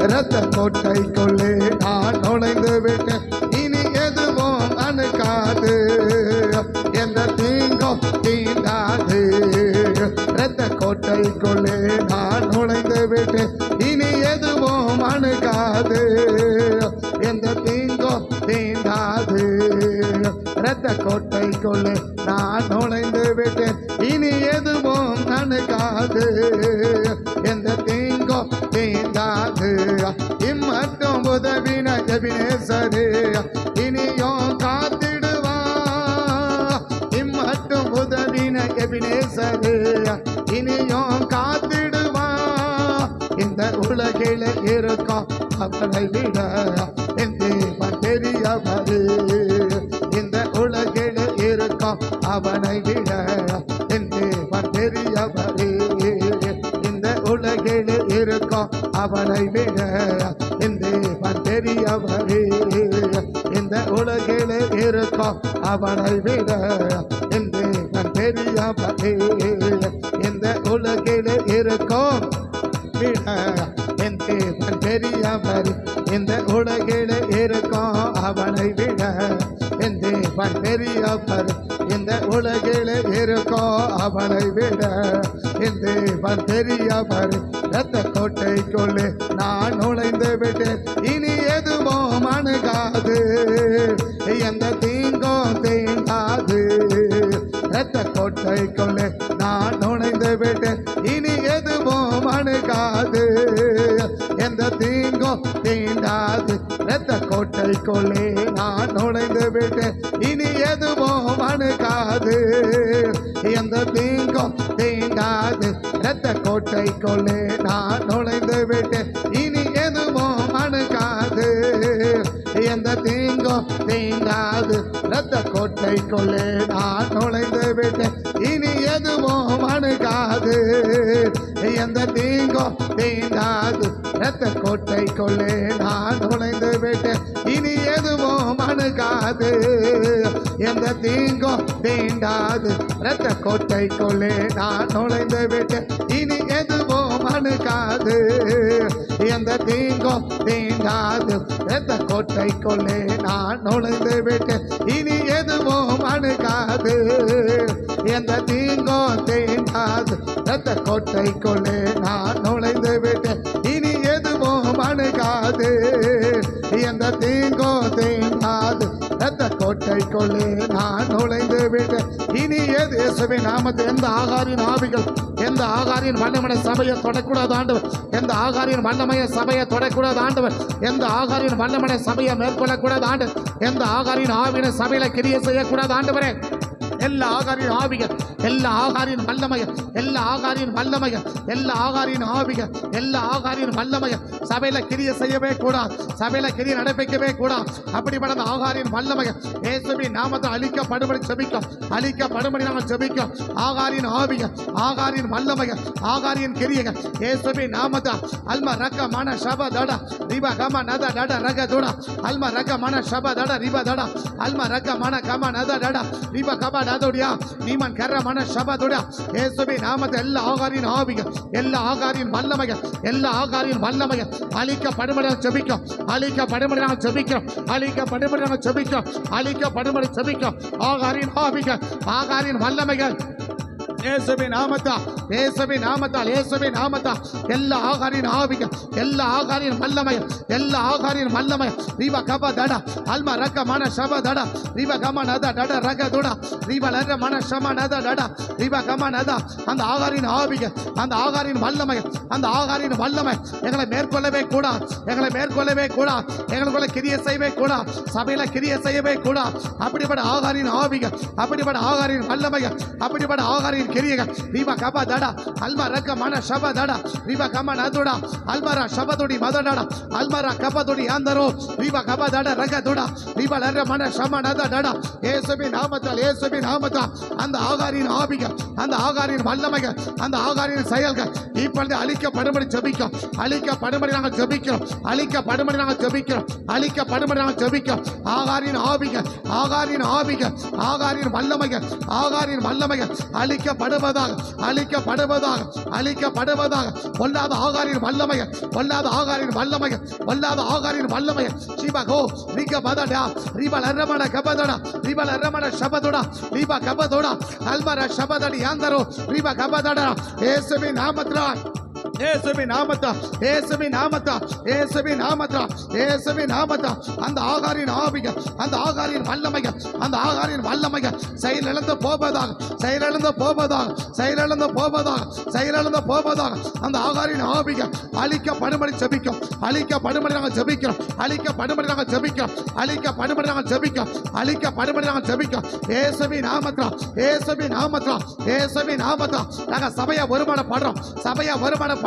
இரத்த கோட்டைக்குள்ளே நான் நுழைந்து விட்டேன். இனி எதுவும் அணுகாது, எந்த தீங்கும் தீண்டாது. இரத்த கோட்டைக்குள்ளே நான் நுழைந்து விட்டேன். இனி எதுவும் அணுகாது, எந்த தீங்கும் தீண்டாது. இரத்த கோட்டைக்குள்ளே நான் நுழைந்து விட்டேன். இனி எதுவும் அணுகாது, எந்த தீங்கும் தீண்டாது. இம்மட்டும் உதவின எபினேசரே இனியும் காத்திடுவா. இம்மட்டும் உதவின எபினேசரே இனியும் காத்திடுவா. இந்த உலகில் இருக்கும் அவனை விட என் தேவன் பெரியவரே. இந்த உலகில் இருக்கும் அவனை விட என் தேவன் பெரியவரே. இந்த உலகில் இருக்கும் அவனை விட என் தேவன் பெரியவரே. இந்த உலகில் இருக்கும் அவனை விட என் தேவன் பெரியவரே. இந்த உலகில் இருக்கும் விட என் தேவன் பெரியவர். இந்த உலகில் இருக்கும் அவனை விட என் தேவன் பெரியவர். இந்த உலகில் இருக்கும் அவனை விட என் தேவன் பெரியவர். இரத்த கோட்டைக்குள்ளே நான் நுழைந்து விட்டேன். இனி எதுவும் அணுகாது, எந்த தீங்கும் தீண்டாது. இரத்த கோட்டைக்குள்ளே நான் நுழைந்து விட்டேன். இனி எதுவும் அணுகாது, எந்த தீங்கும் தீண்டாது. இரத்த கோட்டைக்குள்ளே நான் நுழைந்து விட்டேன். இனி எதுவும் அணுகாது, எந்த தீங்கும் தீண்டாது. இரத்த கோட்டைக்குள்ளே நான் நுழைந்து விட்டேன். இனி எதுவும் அணுகாது, எந்த தீங்கும் தீண்டாது. இரத்த கோட்டைக்குள்ளே நான் நுழைந்து விட்டேன். இனி எதுவும் அணுகாது, எந்த தீங்கும் தீண்டாது. இரத்த கோட்டைக்குள்ளே நான் நுழைந்து விட்டேன். இனி எதுவும் அணுகாது, எந்த தீங்கும் தீண்டாது. இரத்த கோட்டைக்குள்ளே நான் நுழைந்து விட்டேன். இனி எதுவும் அணுகாது, எந்த தீங்கும் தீண்டாது. இரத்த கோட்டைக்குள்ளே நான் நுழைந்து விட்டேன். இனி எதுவும் அணுகாது, எந்த தீங்கும் தீண்டாது. இரத்த கோட்டைக்குள்ளே நான் நுழைந்து விட்டேன். இனி எதுவும் அணுகாது, எந்த தீங்கும் தீண்டாது. இரத்த கோட்டைக்குள்ளே நான் நுழைந்து விட்டேன். இனி எது இயேசுவின் நாமத்தில் எந்த ஆகாரின் ஆவிகள், எந்த ஆகாரின் வல்லமைய சபையை தொடக்கூடாது ஆண்டவர். எந்த ஆகாரின் வல்லமைய சபையை தொடக்கூடாது ஆண்டவர். எந்த ஆகாரின் வல்லமைய சபையை மேற்கொள்ளக்கூடாது ஆண்டு. எந்த ஆகாரின் ஆவின சபையில கிரியை செய்யக்கூடாது ஆண்டவரே. எல்லா ஆகாரின் ஆவிகள், எல்லா ஆகாரின் வல்லமைய, எல்லா ஆகாரின் வல்லமைய, எல்லா ஆகாரின் ஆவிகள், எல்லா ஆகாரின் வல்லமைய சபையில கிரியை செய்யவே கூடாது. சபையில கிரியை நடப்பிக்கவே கூடாது. அப்படிப்பட்ட ஆகாரின் வல்லமைய இயேசுவின் நாமத்தை அழிக்கப்படும்படி ஜெபிக்கும். அழிக்கப்படும்படி நாங்கள் ஜெபிக்கும். ஆகாரின் ஆவிகள், ஆகாரின் வல்லமைய, ஆகாரின் கிரியைகள் இயேசுவின் நாமத்தை அல்மா ரக்க மன சப தட ரிப கம நத டட ரக துட அல்மா ரக்க மன சப தட ரிப தட அல்மா ரக்க மன கம நத டட ரிப கம நதோடியா நீமன் கர்ர மன சப துட இயேசுவின் நாமத்தை எல்லா ஆகாரின் ஆவிகள், எல்லா ஆகாரின் வல்லமைய, எல்லா ஆகாரின் வல்லமைய அழிக்கப்படும்படி நாங்கள் ஜெபிக்கும். அழிக்கப்படும்படி நாங்கள் ஜெபிக்கிறோம். அழிக்கப்படும்படி நாங்கள் ஜெபிக்கிறோம். அழிக்கப்படும்படி ஜெபிக்கிறோம். ஆகாரின் ஆவிகள், ஆகாரின் வல்லமைகள் இயேசுவின் நாமத்தால், இயேசுவின் நாமத்தால், இயேசுவின் நாமத்தால் எல்லா ஆகாரின் ஆவிகள், எல்லா ஆகாரின் வல்லமைய, எல்லா ஆகாரின் வல்லமைய ரிவ கப தட அல்மா ரக்க மன சப தட ரிவ கம நத டட ரக துட ரிவ லர மன சம நத டட ரிவ கம நத. அந்த ஆகாரின் ஆவிகள், அந்த ஆகாரின் வல்லமைய, அந்த ஆகாரின் வல்லமை எங்களை மேற்கொள்ளவே கூடாது. எங்களை மேற்கொள்ளவே கூடாது. எங்களுக்குள்ள கிரியை செய்யவே கூடாது. சபையில கிரியை செய்யவே கூடாது. அப்படிப்பட்ட ஆகாரின் ஆவிகள், அப்படிப்பட்ட ஆகாரின் வல்லமைய, அப்படிப்பட்ட ஆகாரின் கிரியைகள் ரிவ கப தட அல்மா ரக்க மன சப தட ரிவ கம நதுட அல்மரா சபதுடி மதடட அல்மரா கபதுடி ஆந்தரோ ரிவ கப தட ரக துட ரிவ லர மன சம நத டட. இயேசுவின் நாமத்தால், இயேசுவின் நாமத்தால் அந்த ஆகாரின் ஆவிகள், அந்த ஆகாரின் வல்லமைகள், அந்த ஆகாரின் செயல்கள் இப்பொழுது அழிக்கப்படும்படி ஜெபிக்கிறோம். அழிக்கப்படும்படி நாங்கள் ஜெபிக்கிறோம். அழிக்கப்படும்படி நாங்கள் ஜெபிக்கிறோம். அழிக்கப்படும்படி நாங்கள் ஜெபிக்கிறோம். ஆகாரின் ஆவிகள், ஆகாரின் ஆவிகள், ஆகாரின் வல்லமைகள், ஆகாரின் வல்லமைகள் அழிக்க அழிக்கப்படுவதாக, அழிக்கப்படுவதாக, அழிக்கப்படுவதாக. பொல்லாத ஆகாரின் வல்லமைய, பொல்லாத ஆகாரின் வல்லமைய, பொல்லாத ஆகாரின் வல்லமைய. சிவகோ ரிக பதடா ரிபல ரமண கபதடா ரிபல ரமண சபதடா ரிப கபதடா அல்மர சபதடி ஆந்தரோ ரிப கபதடா. இயேசுவின் நாமத்தினால், இயேசுவின் நாமத்தால், இயேசுவின் நாமத்தால், இயேசுவின் நாமத்தால், இயேசுவின் நாமத்தால் அந்த ஆகாரின் ஆவிக, அந்த ஆகாரின் வல்லமைக, அந்த ஆகாரின் வல்லமைக செயலிழந்து போவதாக, செயலிழந்து போவதாக, செயலிழந்து போவதாக, செயலிழந்து போவதாக. அந்த ஆகாரின் ஆவிக அழிக்கப்படும்படி ஜெபிக்கும், அழிக்கப்படும்படி நாங்கள் ஜெபிக்கிறோம், அழிக்கப்படும்படி நாங்கள் ஜெபிக்கிறோம், அழிக்கப்படும்படி நாங்கள் ஜெபிக்கிறோம், அழிக்கப்படும்படி நாங்கள் ஜெபிக்கிறோம். இயேசுவின் நாமத்தால், இயேசுவின் நாமத்தால், இயேசுவின் நாமத்தால் நாங்கள் சபையை ஒருமனப்படுறோம், சபையை ஒருமனப்படுகிறோம்.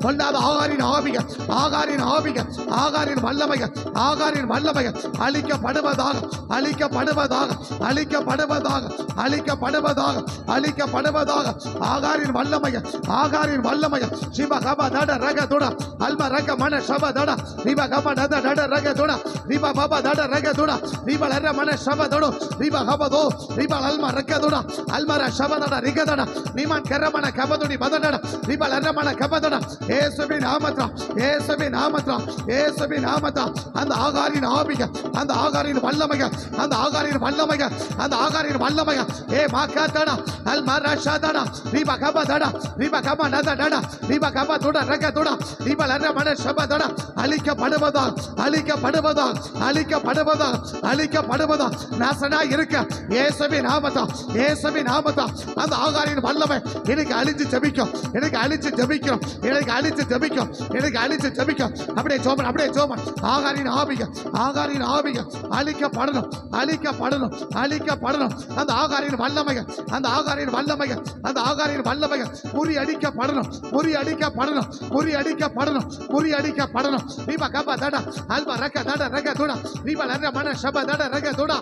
பொல்லாத ஆகாரின் ஆவிக, ஆகாரின் ஆவிக, ஆகாரின் வல்லமைக, ஆகாரின் வல்லமைக அழிக்கப்படுவதாக, அழிக்கப்படுவதாக, அழிக்கப்படுவதாக, அழிக்கப்படுவதாக, அழிக்கப்படுவதாக. ஆகாரின் வல்லமைக, ஆகாரின் வல்லமைக. சிவ கப தட ரக துட அல்ம ரக மன சப தட ரிப கப தட தட ரக துட ரிப பப தட ரக துட ரிப லர மன சப தட ரிப கப தோ ரிப அல்ம ரக துட அல்மர சப தட ரிக தட நிமன் கரமன கபதுடி பதட ரிப லர மன கப தட. இயேசுவின் நாமத்தால், இயேசுவின் நாமத்தால், இயேசுவின் நாமத்தால் அந்த ஆகாரின் ஆவிக, அந்த ஆகாரின் வல்லமைக, அந்த ஆகாரின் வல்லமைக, அந்த ஆகாரின் வல்லமைக. ஏ மாக்கா தட அல்மர ஷதட ரிப கப தட ரிப கப நத தட ரிப கப துட ரக துட ரிப லர மன சப தட அழிக்கப்படுவதாக, அழிக்கப்படுவதாக, அழிக்கப்படுவதாக, அழிக்கப்படுவதாக. நாசனா இருக்க இயேசுவின் நாமத்தால், இயேசுவின் நாமத்தால் அந்த ஆகாரின் வல்லமை எனக்கு அழிச்சு ஜெபிக்கும், எனக்கு அழிச்சு ஜெபிக்கும், எனக்கு அழிச்சு ஜெபிக்கும், எனக்கு அழிச்சு ஜெபிக்கும். அப்படியே சோமன், அப்படியே சோமன். ஆகாரின் ஆவிக, ஆகாரின் ஆவிக அழிக்கப்படணும், அழிக்கப்படணும், அழிக்கப்படணும். அந்த ஆகாரின் வல்லமைக, அந்த ஆகாரின் வல்லமைக, அந்த ஆகாரின் வல்லமைக முறியடிக்கப்படணும், முறியடிக்கப்படணும், முறியடிக்கப்படணும், முறியடிக்கப்படணும். ரிப கப தட அல்ப ரக தட ரக துட ரிப லர மன சப தட ரக துட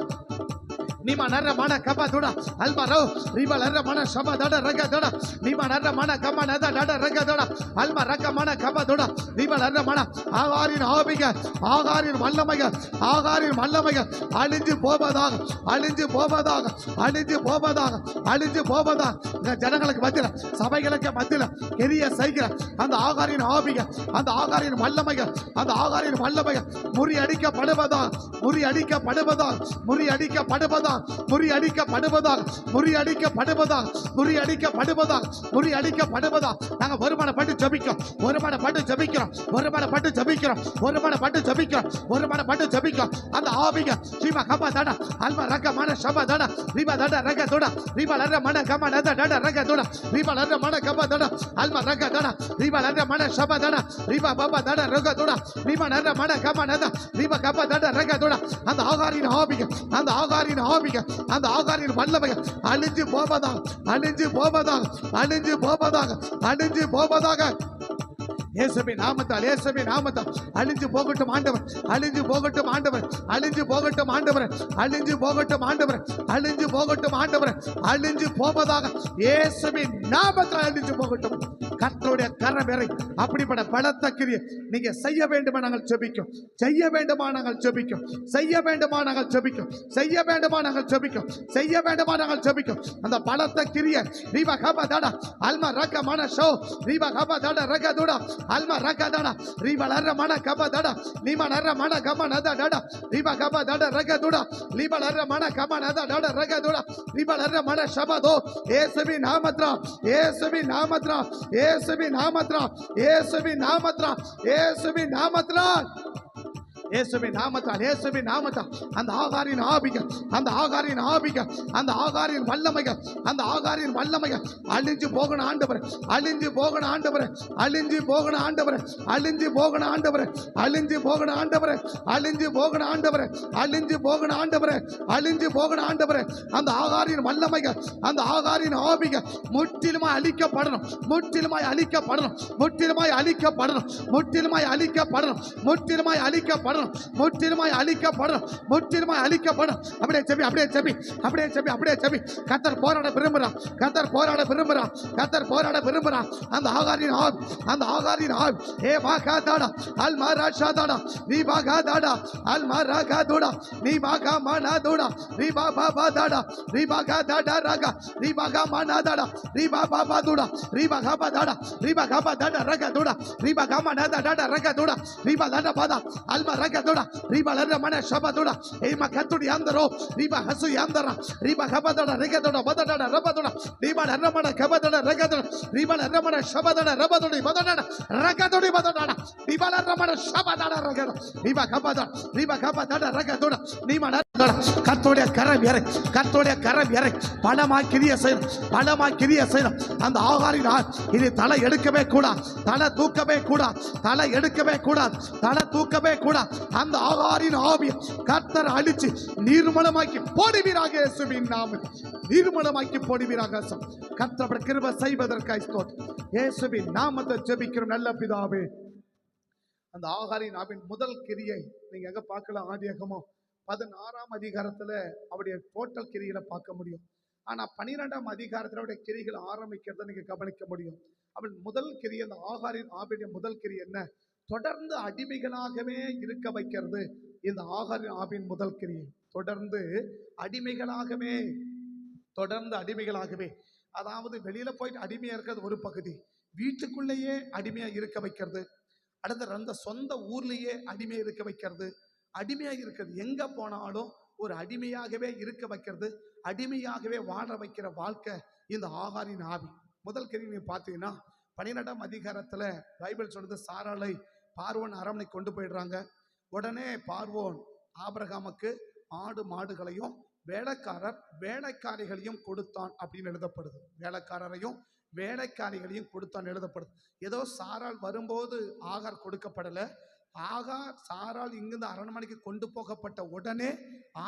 நிம நர மன கப துட அல்ப ரோ ரிப லர மன சப தட ரக துட நிம நர மன கம நத தட ரக துட அல்ப ரக மன கப துட ரிப லர மன. ஆகாரின் ஆவிக, ஆகாரின் வல்லமைக, ஆகாரின் வல்லமைக அழிஞ்சு போவதாக, அழிஞ்சு போவதாக, அழிஞ்சு போவதாக, அழிஞ்சு போவதாக. இந்த ஜனங்களுக்கு மத்தியில், சபைகளுக்கு மத்தியில் பெரிய செய்கிற அந்த ஆகாரின் ஆவிக, அந்த ஆகாரின் வல்லமைக, அந்த ஆகாரின் வல்லமைக முறியடிக்கப்படுவதாக, முறியடிக்கப்படுவதாக, முறியடிக்கப்படுவதாக, முறியடிக்கப்படுவதாக, முறியடிக்கப்படுவதாக, முறியடிக்கப்படுவதாக, முறியடிக்கப்படுவதாக. நாங்கள் ஒருமனப்பட்டு ஜெபிக்கிறோம், ஒருமனப்பட்டு ஜெபிக்கிறோம், ஒருமனப்பட்டு ஜெபிக்கிறோம், ஒருமனப்பட்டு ஜெபிக்கிறோம், ஒருமனப்பட்டு ஜெபிக்கிறோம். அந்த ஆவிக சிவ கப தட அல்ம ரக மன சப தட ரிப தட ரக துட ரிப லர மன கம நத தட ரக துட ரிப லர மன கப தட அல்ம ரக தட ரிப லர மன சப தட ரிப பப தட ரக துட ரிப லர மன கம நத ரிப கப தட ரக துட. அந்த ஆகாரின் ஆவிக, அந்த ஆகாரின் ஆவிக, அந்த ஆகாரின் வல்லமைக அழிஞ்சு போவதாக, அழிஞ்சு போவதாக, அழிஞ்சு போவதாக, அழிஞ்சு போவதாக. இயேசுவின் நாமத்தால், இயேசுவின் நாமத்தால் அழிஞ்சு போகட்டும் ஆண்டவர், அழிஞ்சு போகட்டும் ஆண்டவர், அழிஞ்சு போகட்டும் ஆண்டவர், அழிஞ்சு போகட்டும் ஆண்டவர், அழிஞ்சு போகட்டும் ஆண்டவர், அழிஞ்சு போவதாக. இயேசுவின் நாமத்தால் அழிஞ்சு போகட்டும். கர்த்தருடைய கரம் இறை அப்படிப்பட்ட பலத்த கிரியை நீங்க செய்ய வேண்டுமா நாங்கள் ஜெபிக்கும், செய்ய வேண்டுமா நாங்கள் ஜெபிக்கும், செய்ய வேண்டுமா நாங்கள் ஜெபிக்கும், செய்ய வேண்டுமா நாங்கள் ஜெபிக்கும், செய்ய வேண்டுமா நாங்கள் ஜெபிக்கும். அந்த பலத்த கிரியை ரிப கப தட அல்ம ரக மன ஷோ ரிப கப தட ரக துட அல்ம ரக தட ரிப லர மன கப தட நிம நர மன கம நத தட ரிப கப தட ரக துட ரிப லர மன கம நத தட ரக துட ரிப லர மன சபதோ. இயேசுவின் நாமத்தினால், இயேசுவின் நாமத்தினால், இயேசுவின் நாமத்தினால், இயேசுவின் நாமத்தினால், இயேசுவின் நாமத்தினால், இயேசுவின் நாமத்தால், இயேசுவின் நாமத்தால் அந்த ஆகாரின் ஆவிக, அந்த ஆகாரின் ஆவிக, அந்த ஆகாரின் வல்லமைக, அந்த ஆகாரின் வல்லமைக அழிஞ்சு போகணும் ஆண்டவரே, அழிஞ்சு போகணும் ஆண்டவரே, அழிஞ்சு போகணும் ஆண்டவரே, அழிஞ்சு போகணும் ஆண்டவரே, அழிஞ்சு போகணும் ஆண்டவரே, அழிஞ்சு போகணும் ஆண்டவரே, அழிஞ்சு போகணும் ஆண்டவரே, அழிஞ்சு போகணும் ஆண்டவரே. அந்த ஆகாரின் வல்லமைக, அந்த ஆகாரின் ஆவிக முற்றிலுமாய் அழிக்கப்படணும், முற்றிலுமாய் அழிக்கப்படணும், முற்றிலுமாய் அழிக்கப்படணும், முற்றிலுமாய் அழிக்கப்படணும், முற்றிலுமாய் அழிக்கப்படணும். அழிக்கப்படணும், முற்றிலுமாய் அழிக்கப்படணும், முற்றிலுமாய் அழிக்கப்படும். அப்படியே செபி, அப்படியே செபி, அப்படியே செபி, அப்படியே செபி. கர்த்தர் போராட விரும்புகிறார், கர்த்தர் போராட விரும்புகிறார், கர்த்தர் போராட விரும்புகிறார். அந்த ஆகாரின் ஆவி, அந்த ஆகாரின் ஆவி, ஏ பாகாதாடா அல் மாராஷாதாடா நீ பாகாதாடா அல் மாராகாதோடா நீ பாகா மானாதோடா நீ பாபா பாதாடா நீ பாகாதாடா ராகா நீ பாகா மானாதாடா நீ பாபா பாதோடா நீ பாகா பாதாடா நீ பாகா பாதாடா ரகதோடா நீ பாகா மானாதாடா ரகதோடா நீ பாதாடா பாதா அல் மாராகாதோடா நீ பாலர மன ஷபதோடா ஏ மக்கத்துடி ஆந்தரோ நீ பாஹசு ஆந்தரா நீ பாகா பாதாடா ரகதோடா பாதாடா ரபதோடா நீ பாலர மன கபதோடா ரகதோடா நீ பாலர மன ஷபதோடா ரபதோடி பாதாடா ரகதோடி பாதாடா நீ பாலர மன ஷபதோடா ரகதோடா நீ பாகா பாதா நீ பாகா பாதாடா ரகதோடா நீ மன கர்த்தருடைய கரம் இறை, கர்த்தருடைய கரம் இறை. பலமாய் கிரிய செய்யணும், பலமாய் கிரிய செய்யணும். அந்த ஆகாரின் இது தலை எடுக்கவே கூடாது, தலை தூக்கவே கூடாது, தலை எடுக்கவே கூடாது, தலை தூக்கவே கூடாது. அந்த ஆகாரின் ஆவியை கர்த்தர் அழிச்சு நிர்மலமாக்கி போடுவீராக, இயேசுவின் நாமத்தில் நிர்மலமாக்கி போடுவீராக. கர்த்தர் கிருபை செய்வதற்காக ஸ்தோத்திரம். இயேசுவின் நாமத்தை ஜெபிக்கிறோம் நல்ல பிதாவே. அந்த ஆகாரின் ஆவின் முதல் கிரியை நீங்க எங்க பார்க்கலாம்? ஆதியாகமம் 16ஆம் அதிகாரத்துல அவருடைய டோட்டல் கிரிகளை பார்க்க முடியும். ஆனா 12ஆம் அதிகாரத்துல அவருடைய கிரிகள் ஆரம்பிக்கிறத நீங்க கவனிக்க முடியும். அவன் முதல் கிரி, அந்த ஆகாரின் ஆவியுடைய முதல் கிரி என்ன? தொடர்ந்து அடிமைகளாகவே இருக்க வைக்கிறது. இந்த ஆகாரின் ஆவின் முதல் கிரியை தொடர்ந்து அடிமைகளாகவே, தொடர்ந்து அடிமைகளாகவே, அதாவது வெளியில போயிட்டு அடிமையா இருக்கிறது ஒரு பகுதி, வீட்டுக்குள்ளேயே அடிமையா இருக்க வைக்கிறது. அடுத்த அந்த சொந்த ஊர்லயே அடிமையா இருக்க வைக்கிறது. அடிமையா இருக்கிறது, எங்க போனாலும் ஒரு அடிமையாகவே இருக்க வைக்கிறது, அடிமையாகவே வாழ வைக்கிற வாழ்க்கை இந்த ஆகாரின் ஆவி. முதல் கேள்வி நீங்க பார்த்தீங்கன்னா 12ஆம் அதிகாரத்துல பைபிள் சொல்றது, சாராளை பார்வோன் அரண்மனை கொண்டு போயிடுறாங்க. உடனே பார்வோன் ஆபிரகாமுக்கு ஆடு மாடுகளையும் வேலைக்காரிகளையும் கொடுத்தான் அப்படின்னு எழுதப்படுது. வேலைக்காரரையும் வேலைக்காரிகளையும் கொடுத்தான் எழுதப்படுது. ஏதோ சாராள் வரும்போது ஆகார் கொடுக்கப்படலை. ஆகார் சாராள் இங்கிருந்து அரண்மனைக்கு கொண்டு போகப்பட்ட உடனே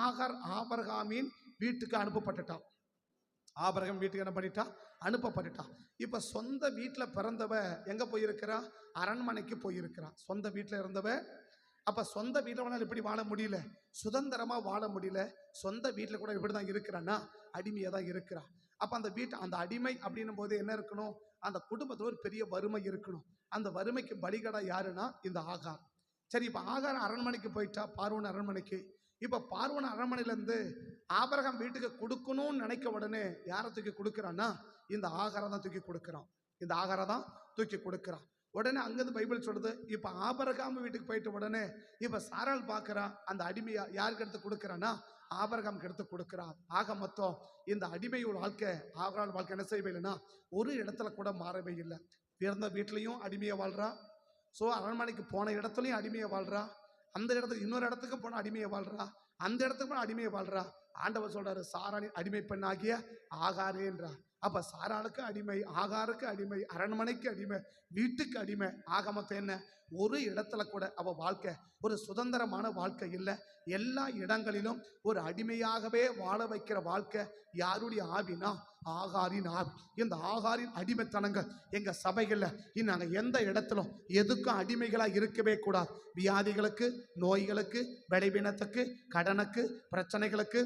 ஆகார் ஆபிரகாமின் வீட்டுக்கு அனுப்பப்பட்டுட்டான். ஆபிரகாம் வீட்டுக்கு என்ன பண்ணிட்டான்? அனுப்பப்பட்டுட்டான். இப்ப சொந்த வீட்டுல பிறந்தவ எங்க போயிருக்கிறா? அரண்மனைக்கு போயிருக்கிறா. சொந்த வீட்டுல இருந்தவ அப்ப சொந்த வீட்டுல இப்படி வாழ முடியல, சுதந்திரமா வாழ முடியல. சொந்த வீட்டுல கூட இப்படிதான் இருக்கிறான்னா அடிமையா தான் இருக்கிறா. அப்ப அந்த அந்த அடிமை அப்படின்னும் போது என்ன இருக்கணும்? அந்த குடும்பத்துல ஒரு பெரிய வறுமை இருக்கணும். அந்த வறுமைக்கு பலிகடா யாருன்னா இந்த ஆகார். சரி, இப்ப ஆகார் அரண்மனைக்கு போயிட்டா, பார்வோன் அரண்மனைக்கு. இப்ப பார்வோன் அரண்மனையில இருந்து ஆபிரகாம் வீட்டுக்கு கொடுக்கணும்னு நினைக்க உடனே யாரை தூக்கி கொடுக்கிறான்னா இந்த ஆகாரை தான் தூக்கி கொடுக்கிறான். இந்த ஆகாரை தான் தூக்கி கொடுக்கிறான். உடனே அங்கிருந்து பைபிள் சொல்றது, இப்ப ஆபிரகாம் வீட்டுக்கு போயிட்ட உடனே இப்ப சாராள் பாக்குறா, அந்த அடிமையா யாருக்கு எடுத்து கொடுக்கிறான்னா ஆபிரகாமுக்கு எடுத்து கொடுக்கிறான். ஆக மொத்தம் இந்த அடிமையோட வாழ்க்கை, ஆகார் வாழ்க்கை என்ன செய்யவே இல்லைன்னா ஒரு இடத்துல கூட மாறவே இல்லை. பிறந்த வீட்லையும் அடிமையா வாழ்றா, ஸோ அரண்மனைக்கு போன இடத்துலையும் அடிமையை வாழ்றா, அந்த இடத்துக்கு இன்னொரு இடத்துக்கு போன அடிமையை வாழ்றா, அந்த இடத்துக்கு போன அடிமையை வாழ்றா. ஆண்டவர் சொல்றாரு, சாராளின் அடிமை பெண்ணாகிய ஆகாரே என்றார். அப்ப சாராளுக்கு அடிமை, ஆகாருக்கு அடிமை, அரண்மனைக்கு அடிமை, வீட்டுக்கு அடிமை. ஆக மொத்தம் என்ன? ஒரு இடத்துல கூட அவ வாழ்க்கை ஒரு சுதந்திரமான வாழ்க்கை இல்லை. எல்லா இடங்களிலும் ஒரு அடிமையாகவே வாழ வைக்கிற வாழ்க்கை யாருடைய ஆவினா ஆகாரின் ஆவி. இந்த ஆகாரின் அடிமைத்தனங்கள் எங்க சபைகள்ல நாங்க எந்த இடத்திலும் எதுக்கும் அடிமைகளா இருக்கவே கூடாது. வியாதிகளுக்கு, நோய்களுக்கு, பலவீனத்துக்கு, கடனுக்கு, பிரச்சனைகளுக்கு,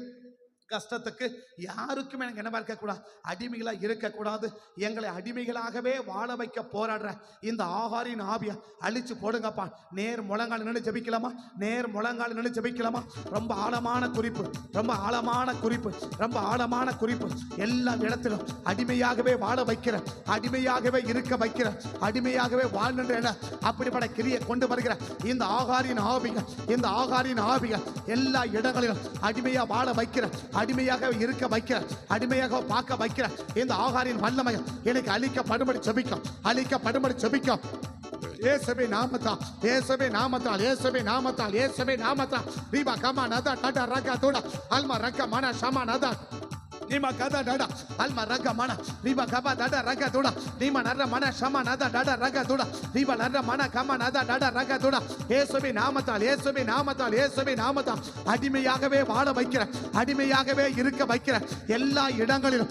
கஷ்டத்துக்கு யாருக்குமே எனக்கு என்ன இருக்கக்கூடாது, அடிமைகளா இருக்கக்கூடாது. எங்களை அடிமைகளாகவே வாழ வைக்க போராடுற இந்த ஆகாரின் ஆவியை அழிச்சு போடுங்கப்பா. நேர் முழங்கால் நின்று ஜெபிக்கலாமா? நேர் முழங்கால் நின்று ஜெபிக்கலாமா? ரொம்ப ஆழமான குறிப்பு, ரொம்ப ஆழமான குறிப்பு, ரொம்ப ஆழமான குறிப்பு. எல்லா இடத்திலும் அடிமையாகவே வாழ வைக்கிற, அடிமையாகவே இருக்க வைக்கிற, அடிமையாகவே வாழ்கின்ற என அப்படிப்பட்ட கிரியை கொண்டு வருகிற இந்த ஆகாரின் ஆவிகள், இந்த ஆகாரின் ஆவிகள் எல்லா இடங்களிலும் அடிமையா வாழ வைக்கிற, அடிமையாக இருக்க வைக்கிற, அடிமையாக பார்க்க வைக்கிற இந்த ஆகாரின் வல்லமை எனக்கு அழிக்கப்படும்படி ஜெபிக்கும், அழிக்கப்படும்படி ஜெபிக்கும். இயேசுவின் நாமத்தால், இயேசுவின் நாமத்தால், இயேசுவின் நாமத்தால், இயேசுவின் நாமத்தால். ரீபா கமா நதா டடா ரகா தோடா அல்மா ரக மன ஷமா நதா Nima gada dada alma raga mana riba gaba dada raga duda nima narra mana shama nada dada raga duda riba narra mana kama nada dada raga duda இயேசுவின் நாமத்தால் இயேசுவின் நாமத்தால் இயேசுவின் நாமத்தால் அடிமையாகவே வாழ வைக்கிற அடிமையாகவே இருக்க வைக்கிற எல்லா இடங்களிலும்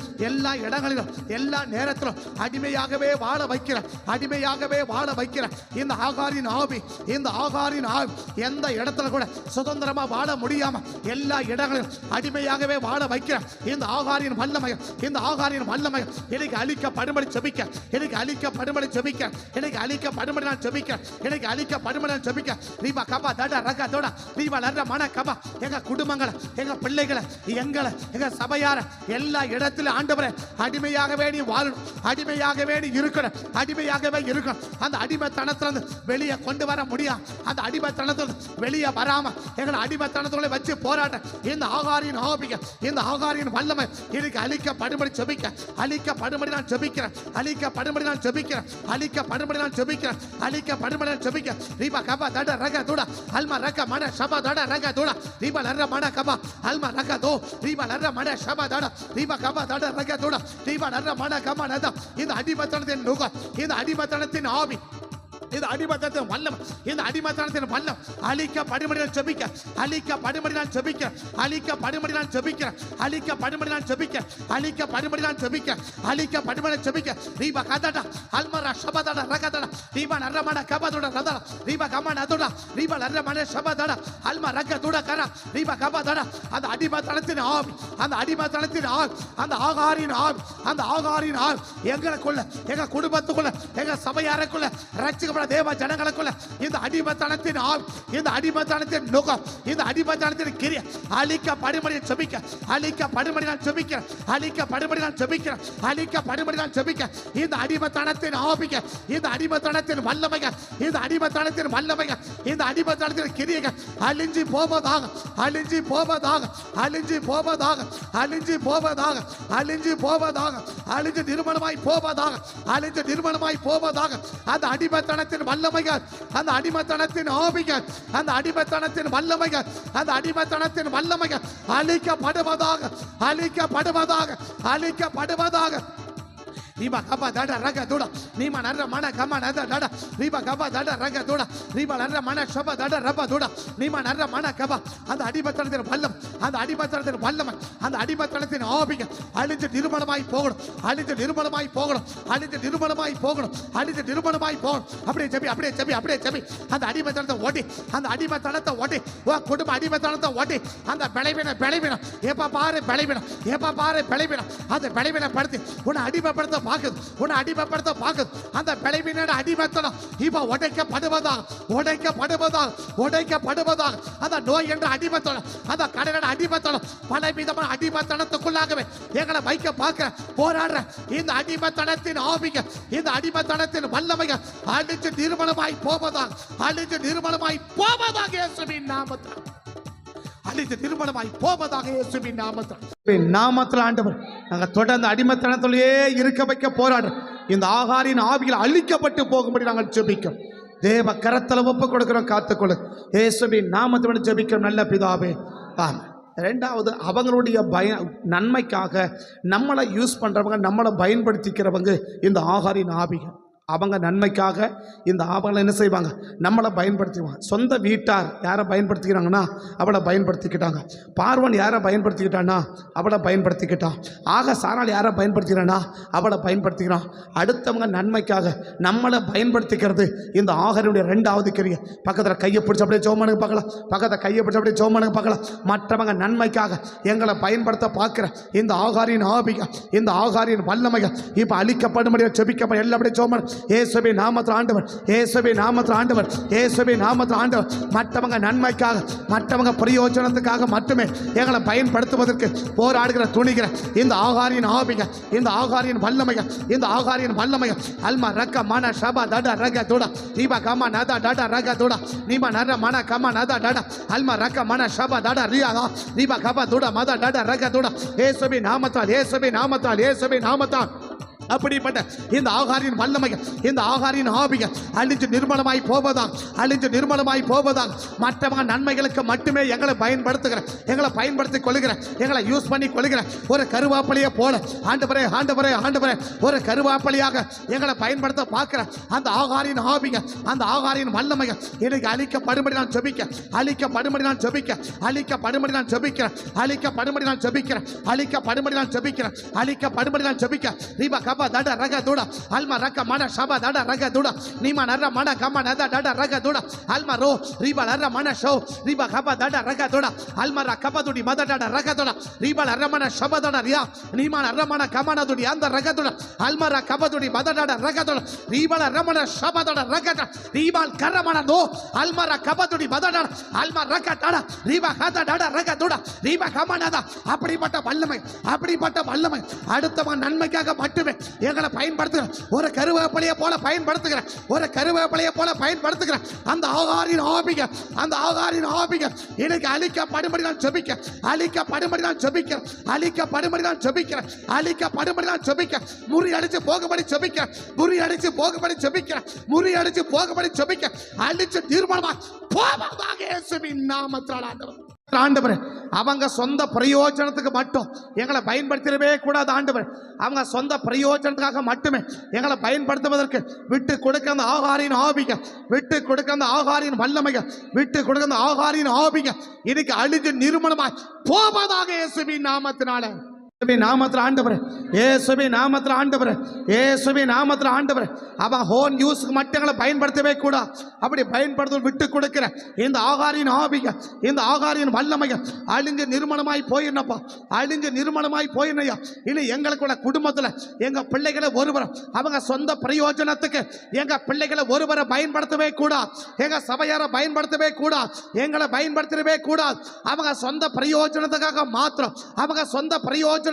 எல்லா நேரத்திலும் அடிமையாகவே வாழ வைக்கிற அடிமையாகவே வாழ வைக்கிற இந்த ஆகாரின் ஆவி எந்த இடத்துல கூட சுதந்திரமா வாழ முடியாம எல்லா இடங்களிலும் அடிமையாகவே வாழ வைக்கிற இந்த ஆகாரின் வல்லமை எனக்கு அழிக்கப்படும்படி ஜெபிக்க எனக்கு அழிக்கப்படும்படி ஜெபிக்க எனக்கு அழிக்கப்படும்படி நான் ஜெபிக்க எனக்கு அழிக்கப்படும்படி நான் ஜெபிக்க ரீபா கபா தட ரக தோட ரீபா லர்ற மன கபா எங்க குடும்பங்களை எங்க பிள்ளைகளை எங்க சபையார எல்லா இடத்திலும் ஆண்டவரே அடிமையாகவே நீ வாழணும் அடிமையாகவே நீ இருக்கணும் அடிமையாகவே இருக்கணும் அந்த அடிமைத்தனத்திலிருந்து வெளியே கொண்டு வர முடியும் அந்த அடிமைத்தனத்திலிருந்து வெளியே வராம எங்களை அடிமைத்தனத்துக்குள்ளே வச்சு போராட்ட இந்த ஆகாரின் ஆவிக இந்த ஆகாரின் வல்லமை எனக்கு அழிக்கப்படும்படி ஜெபிக்க அழிக்கப்படும்படி நான் ஜெபிக்கிறேன் அழிக்கப்படும்படி நான் ஜெபிக்கிறேன் அழிக்கப்படும்படி நான் ஜெபிக்கிறேன் அழிக்கப்படும்படி நான் ஜெபிக்கிறேன் ரீபா கபா தட ரக தோட அல்மா ரக மன ஷபா தட ரக தோட ரீபா லர்ற மன கபா அல்மா ரக தோ ரீபா லர்ற மன ஷபா தட ரீபா கபா தட ரக தோட ரீபா லர்ற மன கமா நத இந்த அடிமைத்தனத்தின் நுகம் இந்த அடிமைத்தனத்தின் ஆவி இந்த அடிமைத்தனத்தின் வல்லம் இந்த அடிமைத்தனத்தின் வல்லம் அழிக்கப்படும்படி நான் ஜெபிக்க அழிக்கப்படும்படி நான் ஜெபிக்க அழிக்கப்படும்படி நான் ஜெபிக்க அழிக்கப்படும்படி நான் ஜெபிக்க அழிக்கப்படும்படி நான் ஜெபிக்க அழிக்கப்படும்படி நான் ஜெபிக்க ரீபா கதட அல்மரா ஷபதட ரகதட ரீபா நரமன கபதட ரதட ரீபா கமனதட ரீபா நரமன ஷபதட அல்மா ரகதட கர ரீபா கபதட அந்த அடிமைத்தனத்தின் ஆவி அந்த அடிமைத்தனத்தின் ஆவி அந்த ஆகாரின் ஆவி எங்களுக்குள்ள எங்க குடும்பத்துக்குள்ள எங்க சபையாருக்குள்ள ரட்சிக்கப்பட தேவ ஜனங்களுக்குள்ள இந்த அடிமைத்தனத்தின் ஆவி இந்த அடிமைத்தனத்தின் நுகம் இந்த அடிமைத்தனத்தின் கிரியை அழிக்கப்படும்படி ஜெபிக்க அழிக்கப்படும்படி நான் ஜெபிக்கிறேன் அழிக்கப்படும்படி நான் ஜெபிக்கிறேன் அழிக்கப்படும்படி நான் ஜெபிக்க இந்த அடிமைத்தனத்தின் ஆவிக இந்த அடிமைத்தனத்தின் வல்லமைக இந்த அடிமைத்தனத்தின் வல்லமைக இந்த அடிமைத்தனத்தின் கிரியைகள் அழிஞ்சு போவதாக அழிஞ்சு போவதாக அழிஞ்சு போவதாக அழிஞ்சு போவதாக அழிஞ்சு போவதாக அழிஞ்சு நிர்மலமாய் போவதாக அழிஞ்சு நிர்மலமாய் போவதாக அந்த அடிமைத்தனத்தின் வல்லமைகள் அந்த அடிமைத்தனத்தின் ஆவிகள் அந்த அடிமைத்தனத்தின் வல்லமைகள் அந்த அடிமைத்தனத்தின் வல்லமைகள் அழிக்கப்படுவதாக அழிக்கப்படுவதாக அழிக்கப்படுவதாக Riba kaba dada raga doda, Nima narra mana kama nada dada, Riba kaba dada raga doda, Riba narra mana shaba dada raba doda, Nima narra mana kaba, அந்த அடிமைத்தனத்தின் வல்லம் அந்த அடிமைத்தனத்தின் வல்லமை அந்த அடிமைத்தனத்தின் ஆவிக அழிந்து நிர்மலமாய் போகணும் அழிந்து நிர்மலமாய் போகணும் அழிந்து நிர்மலமாய் போகணும் அழிந்து நிர்மலமாய் போகணும் அப்படியே ஜெபி அந்த அடிமைத்தனத்தை ஓட்டி அந்த அடிமைத்தனத்தை ஓட்டி குடும்ப அடிமைத்தனத்தை ஓட்டி அந்த விளைவினம் எப்ப பாரு விளைவினம் அந்த விளைவினப்படுத்தி உன்னை அடிமைப்படுத்த பாக்குது உன்னை அடிமைப்படுத்த பாக்குது அந்த விளைவினோட அடிமைத்தனம் இப்ப உடைக்கப்படுவதாக அந்த நோய் என்ற அடிமைத்தனம் அந்த கடனோட அடிமைத்தனம் பல விதமான அடிமைத்தனத்துக்குள்ளாகவே எங்களை வைக்க பார்க்க போராடுற இந்த அடிமைத்தனத்தின் ஆவிக இந்த அடிமைத்தனத்தின் வல்லமைக அழிச்சு நிர்மலமாய் போவதாக இயேசுவின் நாமத்தில் அழித்து திருமணமாய் போவதாக இயேசுவின் நாமத்தில் ஆண்டவர் நாங்கள் தொடர்ந்து அடிமைத்தனத்திலேயே இருக்க வைக்க போராடுறோம் இந்த ஆகாரின் ஆவிகள் அழிக்கப்பட்டு போகும்படி நாங்கள் ஜெபிக்கிறோம் தேவ கரத்தில் ஒப்பு கொடுக்கிறோம் காத்துக்கொள்ளு இயேசுவின் நாமத்தில் ஜெபிக்கிறோம் நல்ல பிதாவே ஆமென். ரெண்டாவது அவங்களுடைய நன்மைக்காக நம்மளை யூஸ் பண்ணுறவங்க நம்மளை பயன்படுத்திக்கிறவங்க இந்த ஆகாரின் ஆவிகள் அவங்க நன்மைக்காக இந்த ஆபங்களை என்ன செய்வாங்க நம்மளை பயன்படுத்திக்குவாங்க சொந்த வீட்டார் யாரை பயன்படுத்திக்கிறாங்கன்னா அவளை பயன்படுத்திக்கிட்டாங்க பார்வன் யாரை பயன்படுத்திக்கிட்டான்னா அவளை பயன்படுத்திக்கிட்டான் ஆக சாரால் யாரை பயன்படுத்திக்கிறானா அவளை பயன்படுத்திக்கிறான் அடுத்தவங்க நன்மைக்காக நம்மளை பயன்படுத்திக்கிறது இந்த ஆகாரினுடைய ரெண்டாவது கிரியை பக்கத்தில் கையை பிடிச்சி அப்படியே ஜோமானுக்கு பார்க்கலாம் பக்கத்தில் கையை பிடிச்சி அப்படியே ஜோமானுக்கு பார்க்கலாம் மற்றவங்க நன்மைக்காக எங்களை பயன்படுத்த பார்க்குற இந்த ஆகாரின் ஆவிக இந்த ஆகாரின் வல்லமைக இப்போ அழிக்கப்படும்படியாக செபிக்கப்பட எல்லாம் அப்படியே ஜோமான இயேசுவின் நாமத்தில் ஆண்டவர் இயேசுவின் நாமத்தில் ஆண்டவர் இயேசுவின் நாமத்தில் ஆண்டவர் மற்றவங்க நன்மைக்காக மற்றவங்க பிரயோஜனத்துக்காக மட்டுமே எங்களை பயன்படுத்துவதற்கு போராடுகிற துணிகிற இந்த ஆகாரின் ஆவிக இந்த ஆகாரின் வல்லமைக இந்த ஆகாரின் வல்லமைக அல்மா ரக்க மன ஷபா தட ரக துட நீபா கமா நத டட ரக துட நீபா நர மன கமா நத டட அல்மா ரக்க மன ஷபா தட ரியா நீபா கபா துட மத டட ரக துட இயேசுவின் நாமத்தில் இயேசுவின் நாமத்தில் இயேசுவின் நாமத்தில் அப்படிப்பட்ட இந்த ஆகாரின் வல்லமைகள், இந்த ஆகாரின் ஆவிகள் அழிஞ்சு நிர்மலமாய் போவதா, அழிஞ்சு நிர்மலமாய் போவதா. மற்றவங்க நன்மைகளுக்கு மட்டுமே எங்களை பயன்படுத்துகிற, எங்களை பயன்படுத்திக் கொள்ளுகிற, எங்களை யூஸ் பண்ணி கொள்ளுகிற ஒரு கருவாப்பளியை போல ஆண்டவரே ஆண்டவரே ஆண்டவரே ஒரு கருவாப்பளியாக எங்களை பயன்படுத்த பார்க்கிற அந்த ஆகாரின் ஆவிகள், அந்த ஆகாரின் வல்லமைகள் எனக்கு அழிக்கப்படும்படி நான் ஜெபிக்க, அழிக்கப்படும்படி நான் ஜெபிக்க, அழிக்கப்படும்படி நான் ஜெபிக்கிறேன், அழிக்கப்படும்படி நான் ஜெபிக்கிறேன், அழிக்கப்படும்படி நான் ஜெபிக்கிறேன், அழிக்கப்படும்படி நான் ஜெபிக்க. ரீபா கபா தட ரக துட அல்மா ரக மட ஷபா தட ரக துட நீமா நர மட கம நத தட ரக துட அல்மா ரோ ரீபா நர மன ஷோ ரீபா கபா தட ரக துட அல்மா ர கப துடி மத தட ரக துட ரீபா நர மன ஷபா தட ரியா நீமா நர மன கம ந துடி அந்த ரக துட அல்மா ர கப துடி மத தட ரக துட ரீபா நர மன ஷபா தட ரக துட ரீபா கர மன நோ அல்மா ர கப துடி மத தட அல்மா ரக தட ரீபா கத தட ரக துட ரீபா கம நத. அப்படிப்பட்ட வல்லமை, அப்படிப்பட்ட வல்லமை அடுத்தவன் நன்மைக்காக மட்டுமே எங்களை பயன்படுத்துகிற ஒரு கருவேப்பிலையை போல பயன்படுத்துகிற, ஒரு கருவேப்பிலையை போல பயன்படுத்துகிற அந்த ஆகாரின் ஆவிகள், அந்த ஆகாரின் ஆவிகள் எனக்கு அழிக்கப்படும்படி நான் ஜெபிக்க, அழிக்கப்படும்படி நான் ஜெபிக்க, அழிக்கப்படும்படி நான் ஜெபிக்க, அழிக்கப்படும்படி நான் ஜெபிக்க, முறியடிச்சு போகும்படி ஜெபிக்க, முறியடிச்சு போகும்படி ஜெபிக்க, முறியடிச்சு போகும்படி ஜெபிக்க, அழிச்சு தீர்மானமாக போவதாக இயேசுவின் நாமத்தால் ஆண்டவர். ஆண்டவரே அவங்க சொந்த பிரயோஜனத்துக்கு மட்டும் எங்களை பயன்படுத்திடவே கூடாது ஆண்டவர். அவங்க சொந்த பிரயோஜனத்துக்காக மட்டுமே எங்களை பயன்படுத்துவதற்கு விட்டு கொடுக்க அந்த ஆகாரின் ஆவிகள், விட்டு கொடுக்க அந்த ஆகாரின் வல்லமைகள், விட்டு கொடுக்க அந்த ஆகாரின் ஆவிகள் இன்னைக்கு அழிஞ்சு நிர்மலமாய் போவதாக இயேசுவின் நாமத்தினால. நாமத்தில் ஆண்டவர், இயேசுவின் நாமத்தில் ஆண்டவர், இயேசுவின் நாமத்தில் ஆண்டவர். அவன் ஹோன் யூஸ்க்கு மட்டும் எங்களை பயன்படுத்தவே கூடாது. அப்படி பயன்படுத்த விட்டு கொடுக்கிற இந்த ஆகாரின் ஆவிகள், இந்த ஆகாரின் வல்லமைகள் அழிஞ்சு நிர்மலமாய் போயிடப்பா, அழிஞ்சு நிர்மலமாய் போயிடணையா. இல்லை எங்களுக்குள்ள குடும்பத்தில் எங்கள் பிள்ளைகளை ஒருவரை அவங்க சொந்த பிரயோஜனத்துக்கு எங்கள் பிள்ளைகளை ஒருவரை பயன்படுத்தவே கூடாது, எங்கள் சபையாரை பயன்படுத்தவே கூடாது, எங்களை பயன்படுத்தவே கூடாது. அவங்க சொந்த பிரயோஜனத்துக்காக மாத்திரம், அவங்க சொந்த பிரயோஜனத்துக்காக